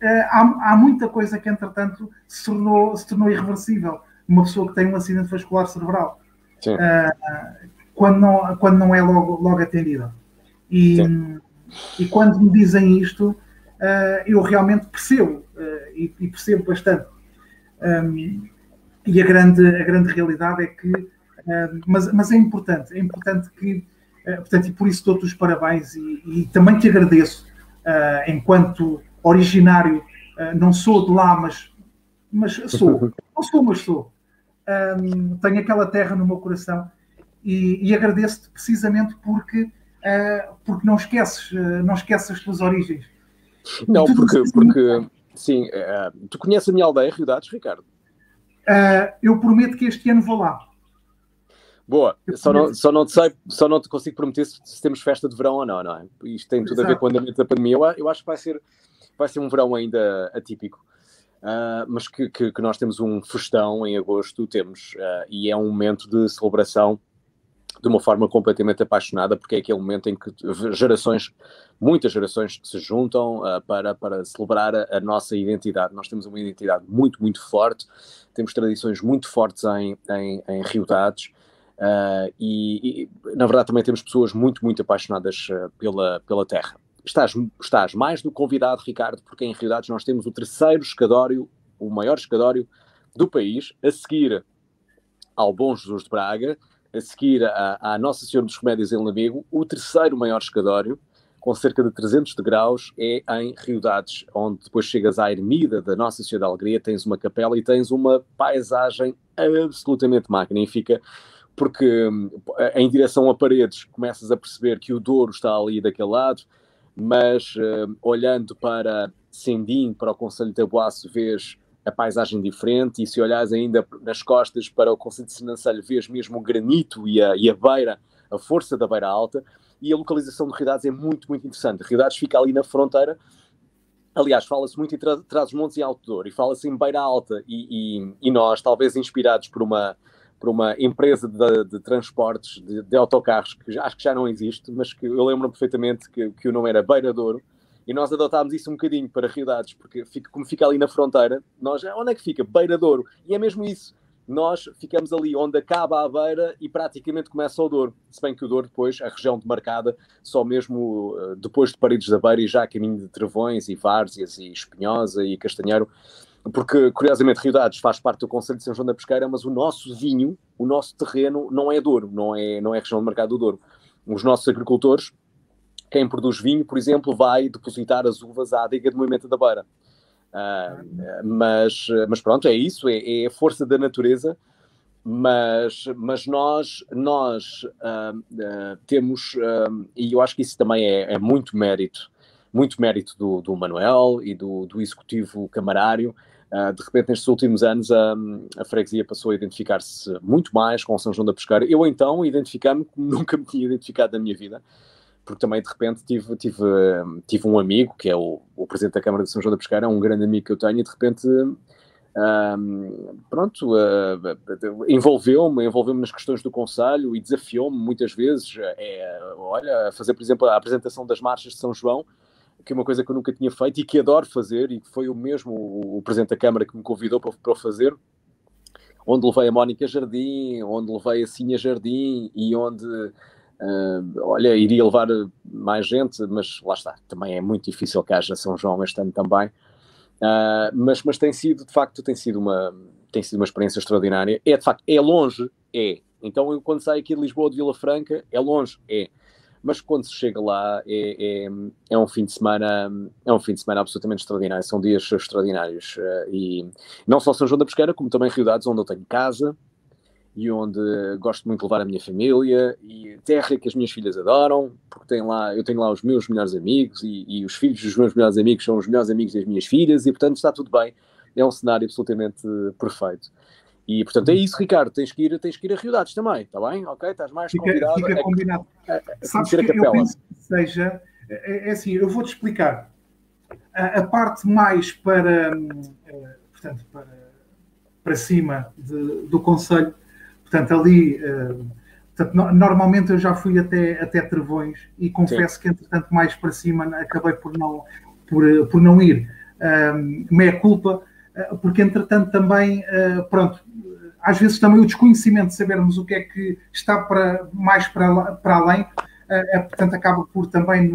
há muita coisa que, entretanto, se tornou irreversível. Uma pessoa que tem um acidente vascular cerebral, quando não é logo atendida. E quando me dizem isto, eu realmente percebo, e percebo bastante. E a grande realidade é que, mas é importante que, portanto, e por isso dou-te os parabéns e também te agradeço, enquanto originário, não sou de lá, mas sou, não sou, mas sou. Tenho aquela terra no meu coração e agradeço-te precisamente porque não esqueces as tuas origens. Não, porque sim, tu conheces a minha aldeia, Rio Dados, Ricardo? Eu prometo que este ano vou lá. Boa, só não te consigo prometer se temos festa de verão ou não, não é? Isto tem tudo a ver com o andamento da pandemia. Eu acho que vai ser um verão ainda atípico, mas que nós temos um festão em agosto, e é um momento de celebração de uma forma completamente apaixonada, porque é aquele momento em que muitas gerações se juntam para celebrar a nossa identidade. Nós temos uma identidade muito, muito forte, temos tradições muito fortes em Rio Dados, e na verdade também temos pessoas muito, muito apaixonadas pela terra. Estás mais do que convidado, Ricardo, porque em Rio Dados nós temos o terceiro escadório, o maior escadório do país, a seguir ao Bom Jesus de Braga, a seguir à Nossa Senhora dos Remédios em Lamego. O terceiro maior escadório, com cerca de 300 degraus, é em Rio Dados, onde depois chegas à ermida da Nossa Senhora da Alegria, tens uma capela e tens uma paisagem absolutamente magnífica, porque em direção a Paredes começas a perceber que o Douro está ali daquele lado, mas olhando para Sendim, para o concelho de Taboaço, vês a paisagem diferente, e se olhares ainda nas costas para o concelho de Sernancelho, vês mesmo o granito e a beira, a força da beira alta, e a localização de Rio Dados é muito, muito interessante. Rio Dados fica ali na fronteira. Aliás, fala-se muito em Trás-os-Montes e Alto Douro, e fala-se em beira alta, e nós, talvez inspirados por uma empresa de transportes de autocarros, que acho que já não existe, mas que eu lembro perfeitamente que o nome era Beira Douro, e nós adotámos isso um bocadinho para Rio Dados, porque como fica ali na fronteira, onde é que fica? Beira Douro. E é mesmo isso. Nós ficamos ali onde acaba a beira e praticamente começa o Douro. Se bem que o Douro depois, a região demarcada, só mesmo depois de Paredes da Beira e já a caminho de Trevões e Várzeas e Espinhosa e Castanheiro, porque, curiosamente, Rio Dados faz parte do concelho de São João da Pesqueira, mas o nosso vinho, o nosso terreno, não é Douro, não é região demarcada do Douro. Os nossos agricultores, quem produz vinho, por exemplo, vai depositar as uvas à adega de Moimenta da Beira. Mas pronto, é isso, é a força da natureza, mas nós temos, e eu acho que isso também é muito mérito do Manuel e do executivo camarário. De repente, nestes últimos anos, a freguesia passou a identificar-se muito mais com São João da Pesqueira. Eu, então, identifiquei-me como nunca me tinha identificado na minha vida, porque também, de repente, tive um amigo, que é o presidente da Câmara de São João da Pesqueira, é um grande amigo que eu tenho, e de repente, envolveu-me nas questões do concelho e desafiou-me muitas vezes a fazer, por exemplo, a apresentação das marchas de São João, que é uma coisa que eu nunca tinha feito e que adoro fazer, e que foi o presidente da Câmara que me convidou para o fazer, onde levei a Mónica Jardim, onde levei a Sinha Jardim, e onde... iria levar mais gente, mas lá está, também é muito difícil que haja São João este ano também, mas tem sido uma experiência extraordinária. De facto, é longe, então eu quando saio aqui de Lisboa, de Vila Franca, é longe, mas quando se chega lá é um fim de semana absolutamente extraordinário, são dias extraordinários, e não só São João da Pesqueira, como também Rio Dados, onde eu tenho casa e onde gosto muito de levar a minha família, e terra que as minhas filhas adoram, porque eu tenho lá os meus melhores amigos, e os filhos dos meus melhores amigos são os melhores amigos das minhas filhas, e portanto está tudo bem, é um cenário absolutamente perfeito. E portanto é isso, Ricardo, tens que ir a Rio Dados também, está bem? Ok, estás mais convidado. Fica combinado. Sabes que eu penso que seja, assim, eu vou-te explicar. A parte mais portanto, para cima do concelho, portanto, ali, portanto, normalmente eu já fui até Trevões e confesso que, entretanto, mais para cima acabei por não ir. Meia culpa, porque, entretanto, também, pronto, às vezes também o desconhecimento de sabermos o que é que está mais para além, portanto, acaba por também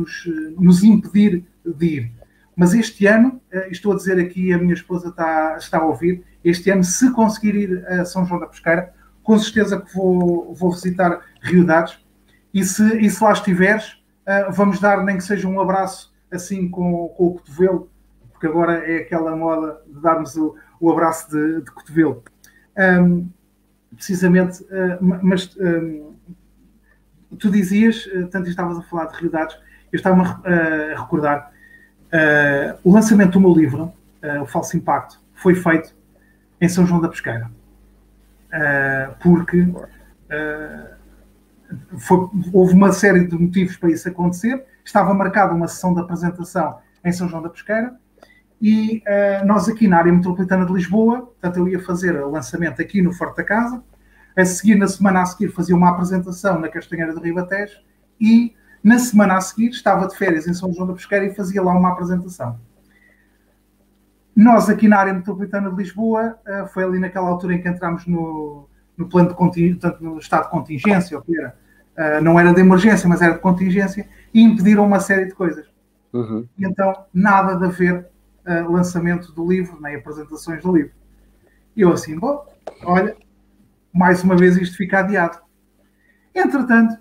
nos impedir de ir. Mas este ano, estou a dizer aqui, a minha esposa está a ouvir, este ano, se conseguir ir a São João da Pesqueira, com certeza que vou visitar Riudados, e se lá estiveres, vamos dar nem que seja um abraço assim com o cotovelo, porque agora é aquela moda de darmos o abraço de cotovelo. Precisamente, mas tu dizias, tanto estavas a falar de Riudados, eu estava a recordar, o lançamento do meu livro, O Falso Impacto, foi feito em São João da Pesqueira. Porque houve uma série de motivos para isso acontecer. Estava marcada uma sessão de apresentação em São João da Pesqueira e nós aqui na área metropolitana de Lisboa, portanto eu ia fazer o lançamento aqui no Forte da Casa, na semana a seguir fazia uma apresentação na Castanheira de Ribatejo e na semana a seguir estava de férias em São João da Pesqueira e fazia lá uma apresentação. Nós aqui na área metropolitana de Lisboa, foi ali naquela altura em que entramos no plano de contingência, no estado de contingência, ou que era, não era de emergência, mas era de contingência, e impediram uma série de coisas. Uhum. E então, nada de haver lançamento do livro, nem apresentações do livro. E eu assim, bom, olha, mais uma vez isto fica adiado. Entretanto,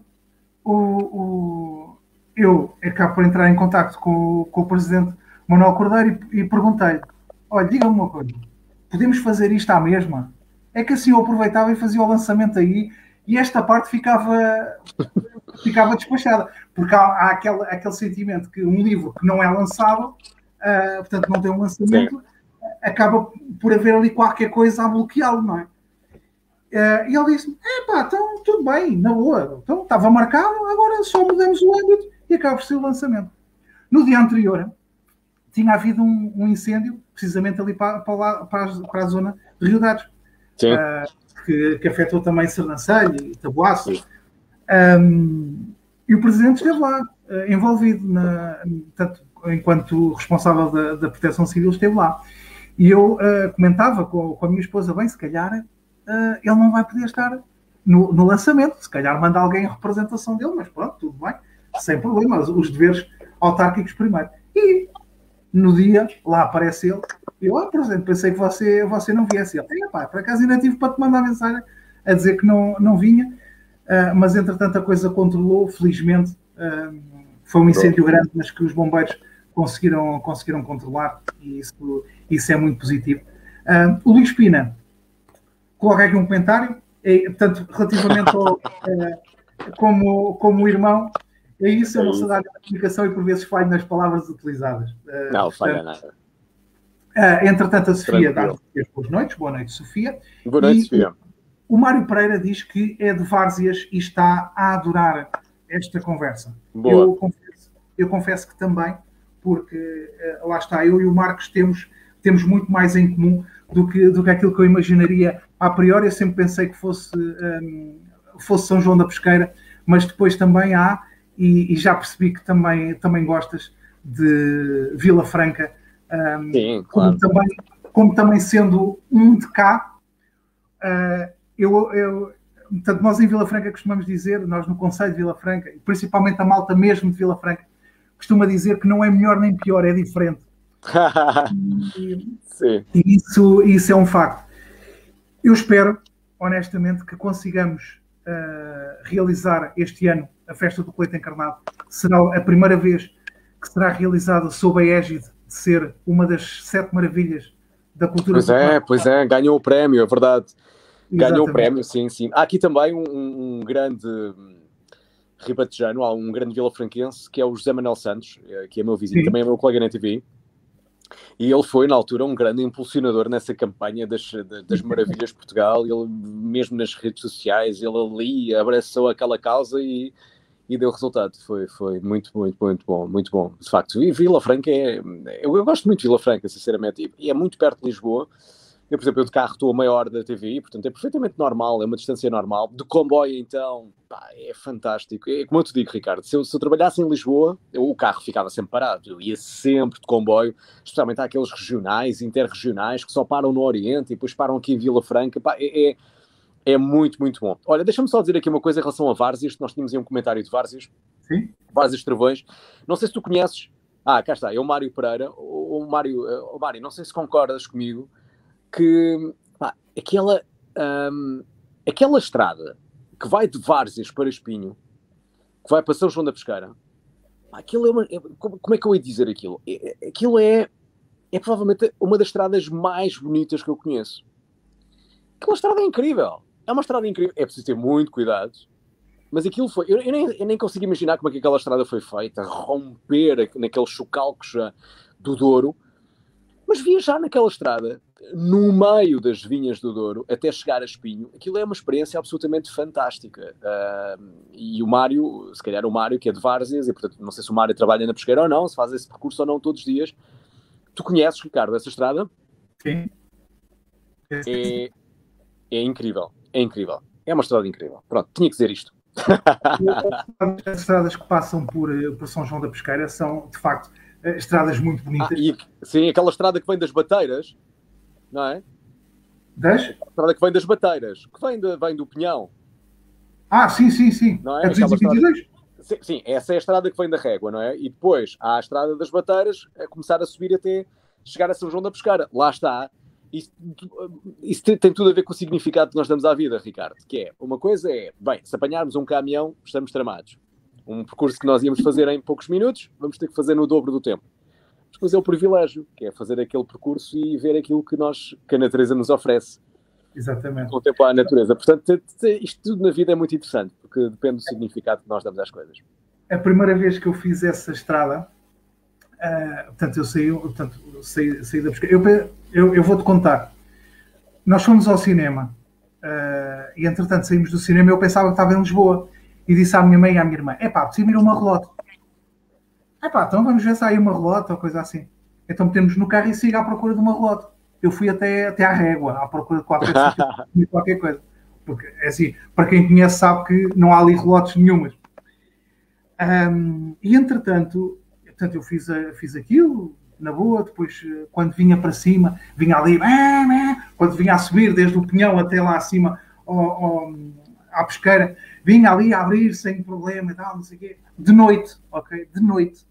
eu acabo por entrar em contacto com o presidente Manuel Cordeiro e perguntei-lhe, olha, diga-me uma coisa, podemos fazer isto à mesma? É que assim eu aproveitava e fazia o lançamento aí e esta parte ficava despachada. Porque há aquele sentimento que um livro que não é lançado, portanto não tem um lançamento, acaba por haver ali qualquer coisa a bloqueá-lo, não é? E ele disse, então tudo bem, na boa. Então estava marcado, agora só mudamos o âmbito e acaba por ser o lançamento. No dia anterior, tinha havido um incêndio, precisamente ali para a zona de Riudados, que afetou também Sernancelho e Taboaço. E o presidente esteve lá, envolvido, tanto enquanto responsável da Proteção Civil, esteve lá. E eu comentava com a minha esposa, bem, se calhar ele não vai poder estar no lançamento, se calhar manda alguém em representação dele, mas pronto, tudo bem, sem problema, os deveres autárquicos primeiro. E no dia, lá aparece ele, e eu, por exemplo, pensei que você não viesse. Ele, por acaso ainda tive para te mandar mensagem a dizer que não vinha, mas entretanto a coisa controlou, felizmente. Foi um incêndio grande, mas que os bombeiros conseguiram controlar, e isso é muito positivo. O Luís Pina coloca aqui um comentário, portanto, relativamente ao como irmão, é isso, eu não sei dar a comunicação e por vezes falho nas palavras utilizadas. Não, falha nada. Entretanto, a Sofia dá as boas noites. Boa noite, Sofia. Boa noite, Sofia. O Mário Pereira diz que é de Várzeas e está a adorar esta conversa. Eu confesso que também, porque lá está, eu e o Marcos temos muito mais em comum do que aquilo que eu imaginaria a priori. Eu sempre pensei que fosse São João da Pesqueira, mas depois também há, e já percebi que também gostas de Vila Franca, sim, claro. como também sendo um de cá. Portanto, nós em Vila Franca costumamos dizer, nós no Conselho de Vila Franca, principalmente a malta mesmo de Vila Franca, costuma dizer que não é melhor nem pior, é diferente. Sim. E isso é um facto. Eu espero, honestamente, que consigamos realizar este ano a Festa do Coito Encarnado. Será a primeira vez que será realizada sob a égide de ser uma das 7 maravilhas da cultura. Pois é, ganhou o prémio, é verdade. Ganhou Exatamente. o prémio, sim. Há aqui também um grande ribatejano, há um grande vilafranquense, que é o José Manuel Santos, que é meu vizinho, também é meu colega na TV. E ele foi, na altura, um grande impulsionador nessa campanha das maravilhas de Portugal. Ele, mesmo nas redes sociais, ele ali abraçou aquela causa e e deu resultado. Foi muito, muito, muito bom, muito bom. De facto, e Vila Franca eu gosto muito de Vila Franca, sinceramente, e é muito perto de Lisboa. Eu, por exemplo, eu de carro estou a meia hora da TVI, portanto é perfeitamente normal, é uma distância normal. De comboio, então, pá, é fantástico. É como eu te digo, Ricardo, se eu trabalhasse em Lisboa, o carro ficava sempre parado. Eu ia sempre de comboio, especialmente àqueles regionais, interregionais, que só param no Oriente e depois param aqui em Vila Franca. Pá, é muito, muito bom. Olha, deixa-me só dizer aqui uma coisa em relação a Várzeas, que nós tínhamos aí um comentário de Várzeas. Sim. Várzeas Travões. Não sei se tu conheces... cá está, é o Mário Pereira. O Mário, não sei se concordas comigo, que pá, aquela estrada que vai de Várzeas para Espinho, que vai para São João da Pesqueira, pá, aquilo como é que eu ia dizer aquilo? Aquilo é provavelmente uma das estradas mais bonitas que eu conheço. Aquela estrada é incrível. É uma estrada incrível. É preciso ter muito cuidado. Mas aquilo foi... Eu nem consigo imaginar como é que aquela estrada foi feita. Romper naqueles chocalcos do Douro. Mas viajar naquela estrada, no meio das vinhas do Douro, até chegar a Espinho, aquilo é uma experiência absolutamente fantástica. E o Mário, se calhar o Mário, que é de Várzeas, e portanto não sei se o Mário trabalha na Pesqueira ou não, se faz esse percurso ou não todos os dias. Tu conheces, Ricardo, essa estrada? Sim. É incrível, é incrível. É uma estrada incrível. Pronto, tinha que dizer isto. As estradas que passam por São João da Pesqueira são, de facto, estradas muito bonitas. Sim, aquela estrada que vem das Bateiras, não é? Das? A estrada que vem das Bateiras, que vem do Pinhão. Sim. Não é? É 222? Sim, essa é a estrada que vem da Régua, não é? E depois há a estrada das Bateiras a começar a subir até chegar a São João da Pesqueira. Lá está. Isso tem tudo a ver com o significado que nós damos à vida, Ricardo. Que é, uma coisa é, bem, se apanharmos um caminhão, estamos tramados. Um percurso que nós íamos fazer em poucos minutos, vamos ter que fazer no dobro do tempo. Mas depois é o privilégio, que é fazer aquele percurso e ver aquilo que a natureza nos oferece. Exatamente. Contemplar a natureza. Portanto, isto tudo na vida é muito interessante, porque depende do significado que nós damos às coisas. A primeira vez que eu fiz essa estrada, portanto, eu saí da Pesqueira. Eu vou-te contar. Nós fomos ao cinema e, entretanto, saímos do cinema e eu pensava que estava em Lisboa. E disse à minha mãe e à minha irmã, preciso ir a uma relota. Então vamos ver se há aí uma relota ou coisa assim. Então metemos no carro e siga à procura de uma relota. Eu fui até à Régua, à procura de qualquer coisa. Porque, é assim, para quem conhece sabe que não há ali relotes nenhumas. E, entretanto, eu fiz aquilo, na boa, depois, quando vinha para cima, vinha ali, quando vinha a subir desde o Pinhão até lá acima, à Pesqueira, vinha ali a abrir sem problema e tal, não sei o quê. De noite, ok? De noite.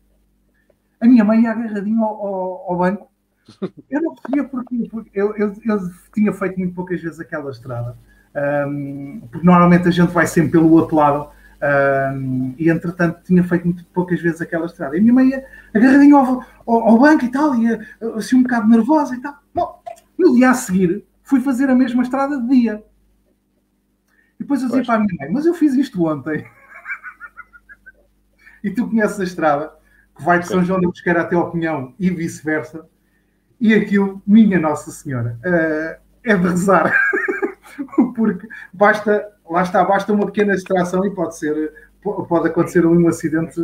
A minha mãe ia agarradinha ao banco. Eu não percebia porquê, porque eu tinha feito muito poucas vezes aquela estrada. Porque normalmente a gente vai sempre pelo outro lado. E entretanto tinha feito muito poucas vezes aquela estrada. E a minha mãe ia agarradinha ao banco e tal, ia assim um bocado nervosa e tal. Bom, no dia a seguir, fui fazer a mesma estrada de dia. E depois eu dizia para a minha mãe, mas eu fiz isto ontem. E tu conheces a estrada, que vai de São João da Pesqueira até ao Pinhão e vice-versa. E aquilo, minha Nossa Senhora, é de rezar. Porque basta uma pequena distração e pode acontecer um acidente.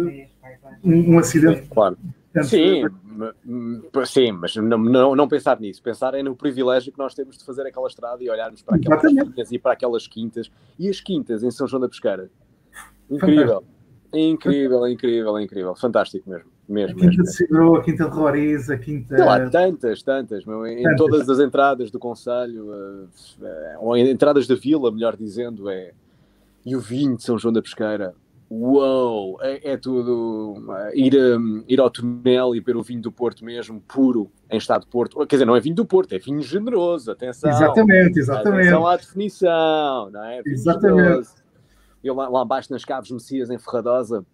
Claro. Sim, mas não pensar nisso. Pensar é no privilégio que nós temos de fazer aquela estrada e olharmos para aquelas vinhas e para aquelas quintas. E as quintas em São João da Pesqueira. Incrível. Incrível. Fantástico mesmo. A Quinta de Cidrou, a Quinta de Roriz, a Quinta... Sei lá, tantas. Em todas as entradas do concelho, ou em entradas da vila, melhor dizendo, e o vinho de São João da Pesqueira. Uou! É tudo... Ir ao túnel e ver o vinho do Porto mesmo, puro, em estado de Porto. Quer dizer, não é vinho do Porto, é vinho generoso, atenção. Exatamente. Atenção à definição, não é? Exatamente. Generoso. Eu lá abaixo nas Caves Messias, em Ferradosa,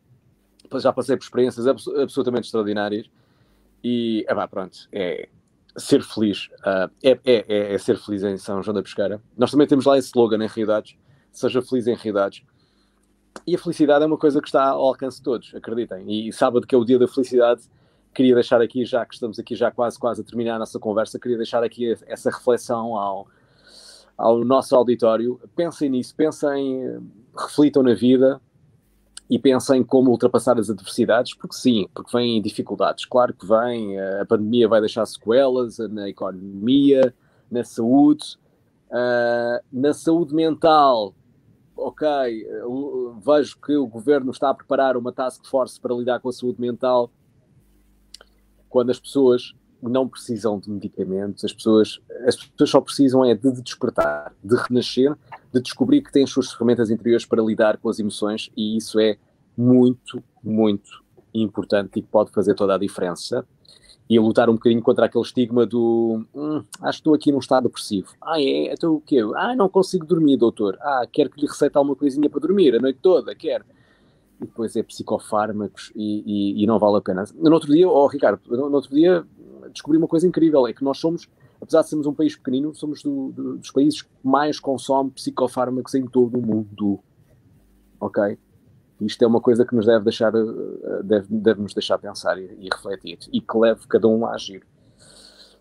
depois já passei por experiências absolutamente extraordinárias e, pronto, é ser feliz. É ser feliz em São João da Pesqueira. Nós também temos lá esse slogan em Riedades, seja feliz em Riedades. E a felicidade é uma coisa que está ao alcance de todos, acreditem. E sábado, que é o dia da felicidade, queria deixar aqui, já que estamos aqui já quase a terminar a nossa conversa, queria deixar aqui essa reflexão ao nosso auditório. Pensem nisso, reflitam na vida e pensem como ultrapassar as adversidades, porque sim, porque vêm dificuldades. Claro que vem, a pandemia vai deixar sequelas na economia, na saúde. Na saúde mental, ok, vejo que o governo está a preparar uma task force para lidar com a saúde mental, quando as pessoas não precisam de medicamentos, as pessoas só precisam é de despertar, de renascer, de descobrir que têm as suas ferramentas interiores para lidar com as emoções, e isso é muito, muito importante e que pode fazer toda a diferença. E a lutar um bocadinho contra aquele estigma do acho que estou aqui num estado depressivo. Então o quê? Não consigo dormir, doutor. Quero que lhe receite alguma coisinha para dormir a noite toda, quero. E depois é psicofármacos e não vale a pena. No outro dia, Ricardo, no outro dia descobri uma coisa incrível, é que nós somos, apesar de sermos um país pequenino, somos dos países que mais consomem psicofármacos em todo o mundo. Ok? Isto é uma coisa que nos deve nos deixar pensar e refletir, e que leve cada um a agir.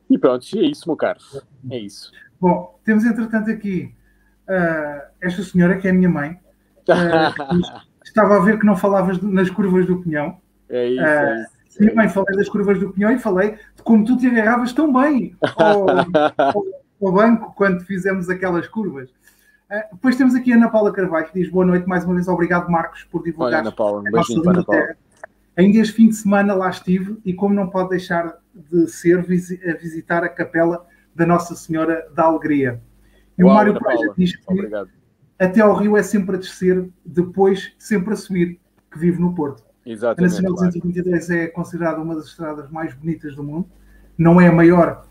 E pronto, é isso, meu caro. É isso. Bom, temos entretanto aqui esta senhora, que é a minha mãe. Estava a ver que não falavas nas curvas do Pinhão. É isso. Minha mãe, falei das curvas do Pinhão e falei de como tu te agarravas tão bem ao banco quando fizemos aquelas curvas. Depois temos aqui a Ana Paula Carvalho, que diz boa noite, mais uma vez obrigado, Marcos, por divulgar. Olha, Ana Paula, um beijinho para Ana Paula. Ainda este fim de semana lá estive e como não pode deixar de ser a visitar a capela da Nossa Senhora da Alegria. E o Mário Pereira diz que até ao Rio é sempre a descer, depois sempre a subir, que vive no Porto. Exatamente, a Nacional 222 é considerada uma das estradas mais bonitas do mundo. Não é a maior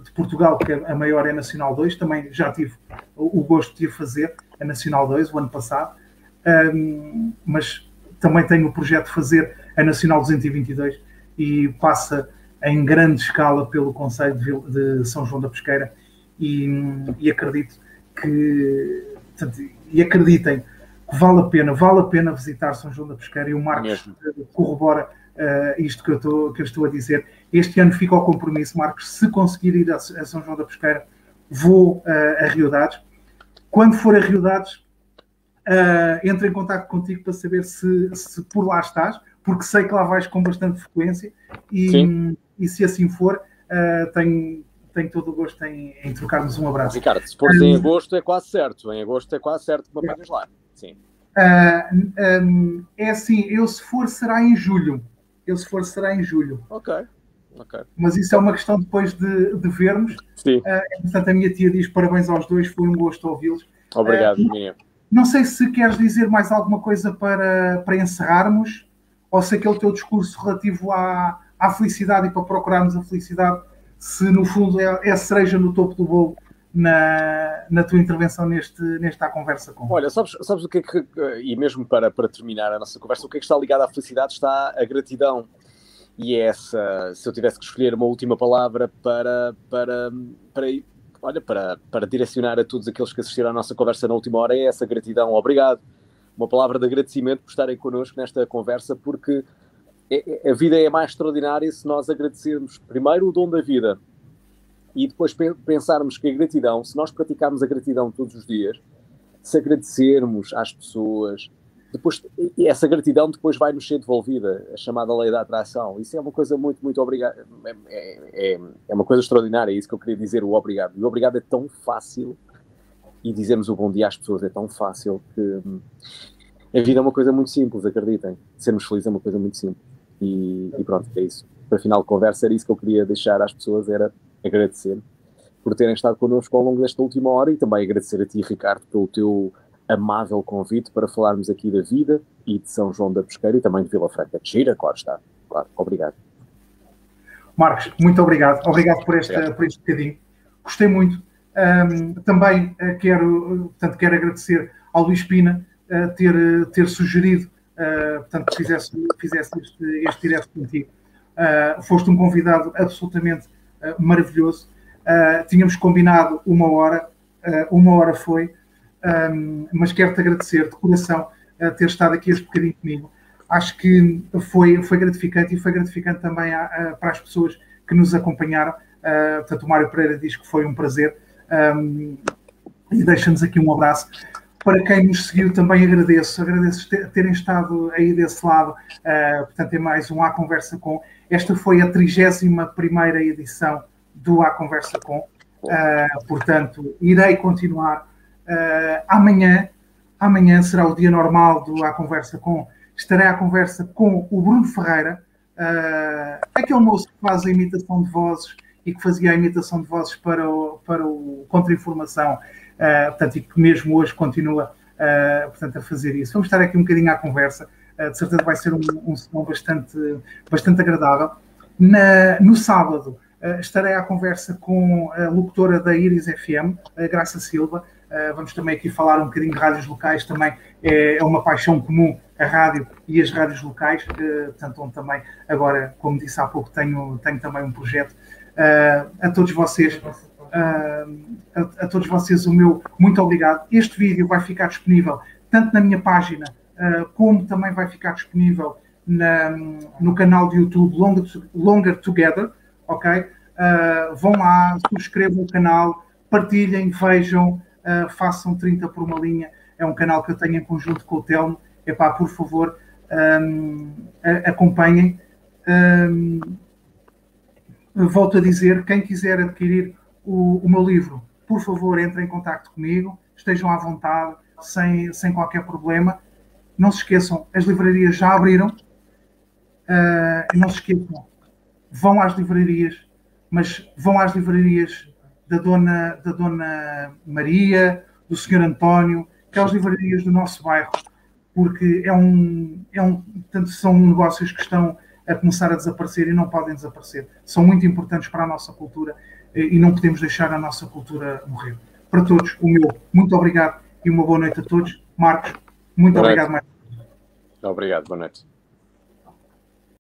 de Portugal, que a maior é a Nacional 2. Também já tive o gosto de a fazer, a Nacional 2, o ano passado. Mas também tenho o projeto de fazer a Nacional 222 e passa em grande escala pelo concelho de São João da Pesqueira e acredito que, e acreditem que vale a pena visitar São João da Pesqueira, e o Marcos corrobora isto que eu estou a dizer. Este ano fica ao compromisso, Marcos, se conseguir ir a São João da Pesqueira, vou a Riodades. Quando for a Riodades, entro em contato contigo para saber se por lá estás, porque sei que lá vais com bastante frequência e se assim for, tenho todo o gosto em trocarmos um abraço. Ricardo, se fores em agosto é quase certo. Em agosto é quase certo que me apanhas lá. Sim. É assim, eu se for será em julho. Ok. Mas isso é uma questão depois de vermos. Sim. Portanto, a minha tia diz parabéns aos dois, foi um gosto ouvi-los. Obrigado, minha. Não sei se queres dizer mais alguma coisa para encerrarmos, ou se aquele teu discurso relativo à felicidade e para procurarmos a felicidade, se no fundo é a cereja no topo do bolo na tua intervenção nesta conversa com. Olha, sabes o que é que, e mesmo para terminar a nossa conversa, o que é que está ligado à felicidade está a gratidão. E essa, se eu tivesse que escolher uma última palavra para direcionar a todos aqueles que assistiram à nossa conversa na última hora, é essa gratidão. Obrigado. Uma palavra de agradecimento por estarem connosco nesta conversa, porque a vida é mais extraordinária se nós agradecermos primeiro o dom da vida e depois pensarmos que a gratidão, se nós praticarmos a gratidão todos os dias, se agradecermos às pessoas, depois, essa gratidão depois vai nos ser devolvida, a chamada lei da atração. Isso é uma coisa muito, muito obrigada. É uma coisa extraordinária, é isso que eu queria dizer, o obrigado. E o obrigado é tão fácil, e dizermos o bom dia às pessoas é tão fácil, que a vida é uma coisa muito simples, acreditem. Sermos felizes é uma coisa muito simples. E pronto, é isso. Para final de conversa, era isso que eu queria deixar às pessoas, era agradecer por terem estado connosco ao longo desta última hora, e também agradecer a ti, Ricardo, pelo teu amável convite para falarmos aqui da vida e de São João da Pesqueira e também de Vila Franca de Xira, claro está. Claro, obrigado. Marcos, muito obrigado. Obrigado por este bocadinho. Gostei muito. Também quero agradecer ao Luís Pina ter sugerido que fizesse este direto contigo. Foste um convidado absolutamente maravilhoso. Tínhamos combinado uma hora foi, mas quero-te agradecer de coração ter estado aqui este bocadinho comigo. Acho que foi gratificante, e foi gratificante também para as pessoas que nos acompanharam. Portanto, o Mário Pereira diz que foi um prazer, e deixa-nos aqui um abraço. Para quem nos seguiu também agradeço terem estado aí desse lado. Portanto, é mais um À Conversa Com. Esta foi a 31ª edição do À Conversa Com. Portanto, irei continuar. Amanhã será o dia normal do À Conversa Com. Estarei à conversa com o Bruno Ferreira, aquele moço que faz a imitação de vozes e que fazia a imitação de vozes para o Contra-Informação, portanto, e que mesmo hoje continua portanto, a fazer isso. Vamos estar aqui um bocadinho à conversa, de certeza vai ser um som bastante agradável. No sábado estarei à conversa com a locutora da Iris FM, a Graça Silva. Vamos também aqui falar um bocadinho de rádios locais, também é uma paixão comum a rádio e as rádios locais, portanto, onde também agora, como disse há pouco, tenho também um projeto. A todos vocês o meu muito obrigado. Este vídeo vai ficar disponível tanto na minha página como também vai ficar disponível no canal de YouTube Longer Together, ok? Vão lá, subscrevam o canal, partilhem, vejam, façam 30 por uma linha. É um canal que eu tenho em conjunto com o Telmo. Epá, por favor, acompanhem. Volto a dizer, quem quiser adquirir o meu livro, por favor, entrem em contacto comigo, estejam à vontade, sem qualquer problema. Não se esqueçam, as livrarias já abriram. Não se esqueçam, vão às livrarias, mas vão às livrarias da Dona Maria, do Sr. António, aquelas livrarias do nosso bairro, porque portanto, são negócios que estão a começar a desaparecer e não podem desaparecer. São muito importantes para a nossa cultura e não podemos deixar a nossa cultura morrer. Para todos, o meu muito obrigado e uma boa noite a todos. Marcos, muito obrigado mais. Obrigado, boa noite.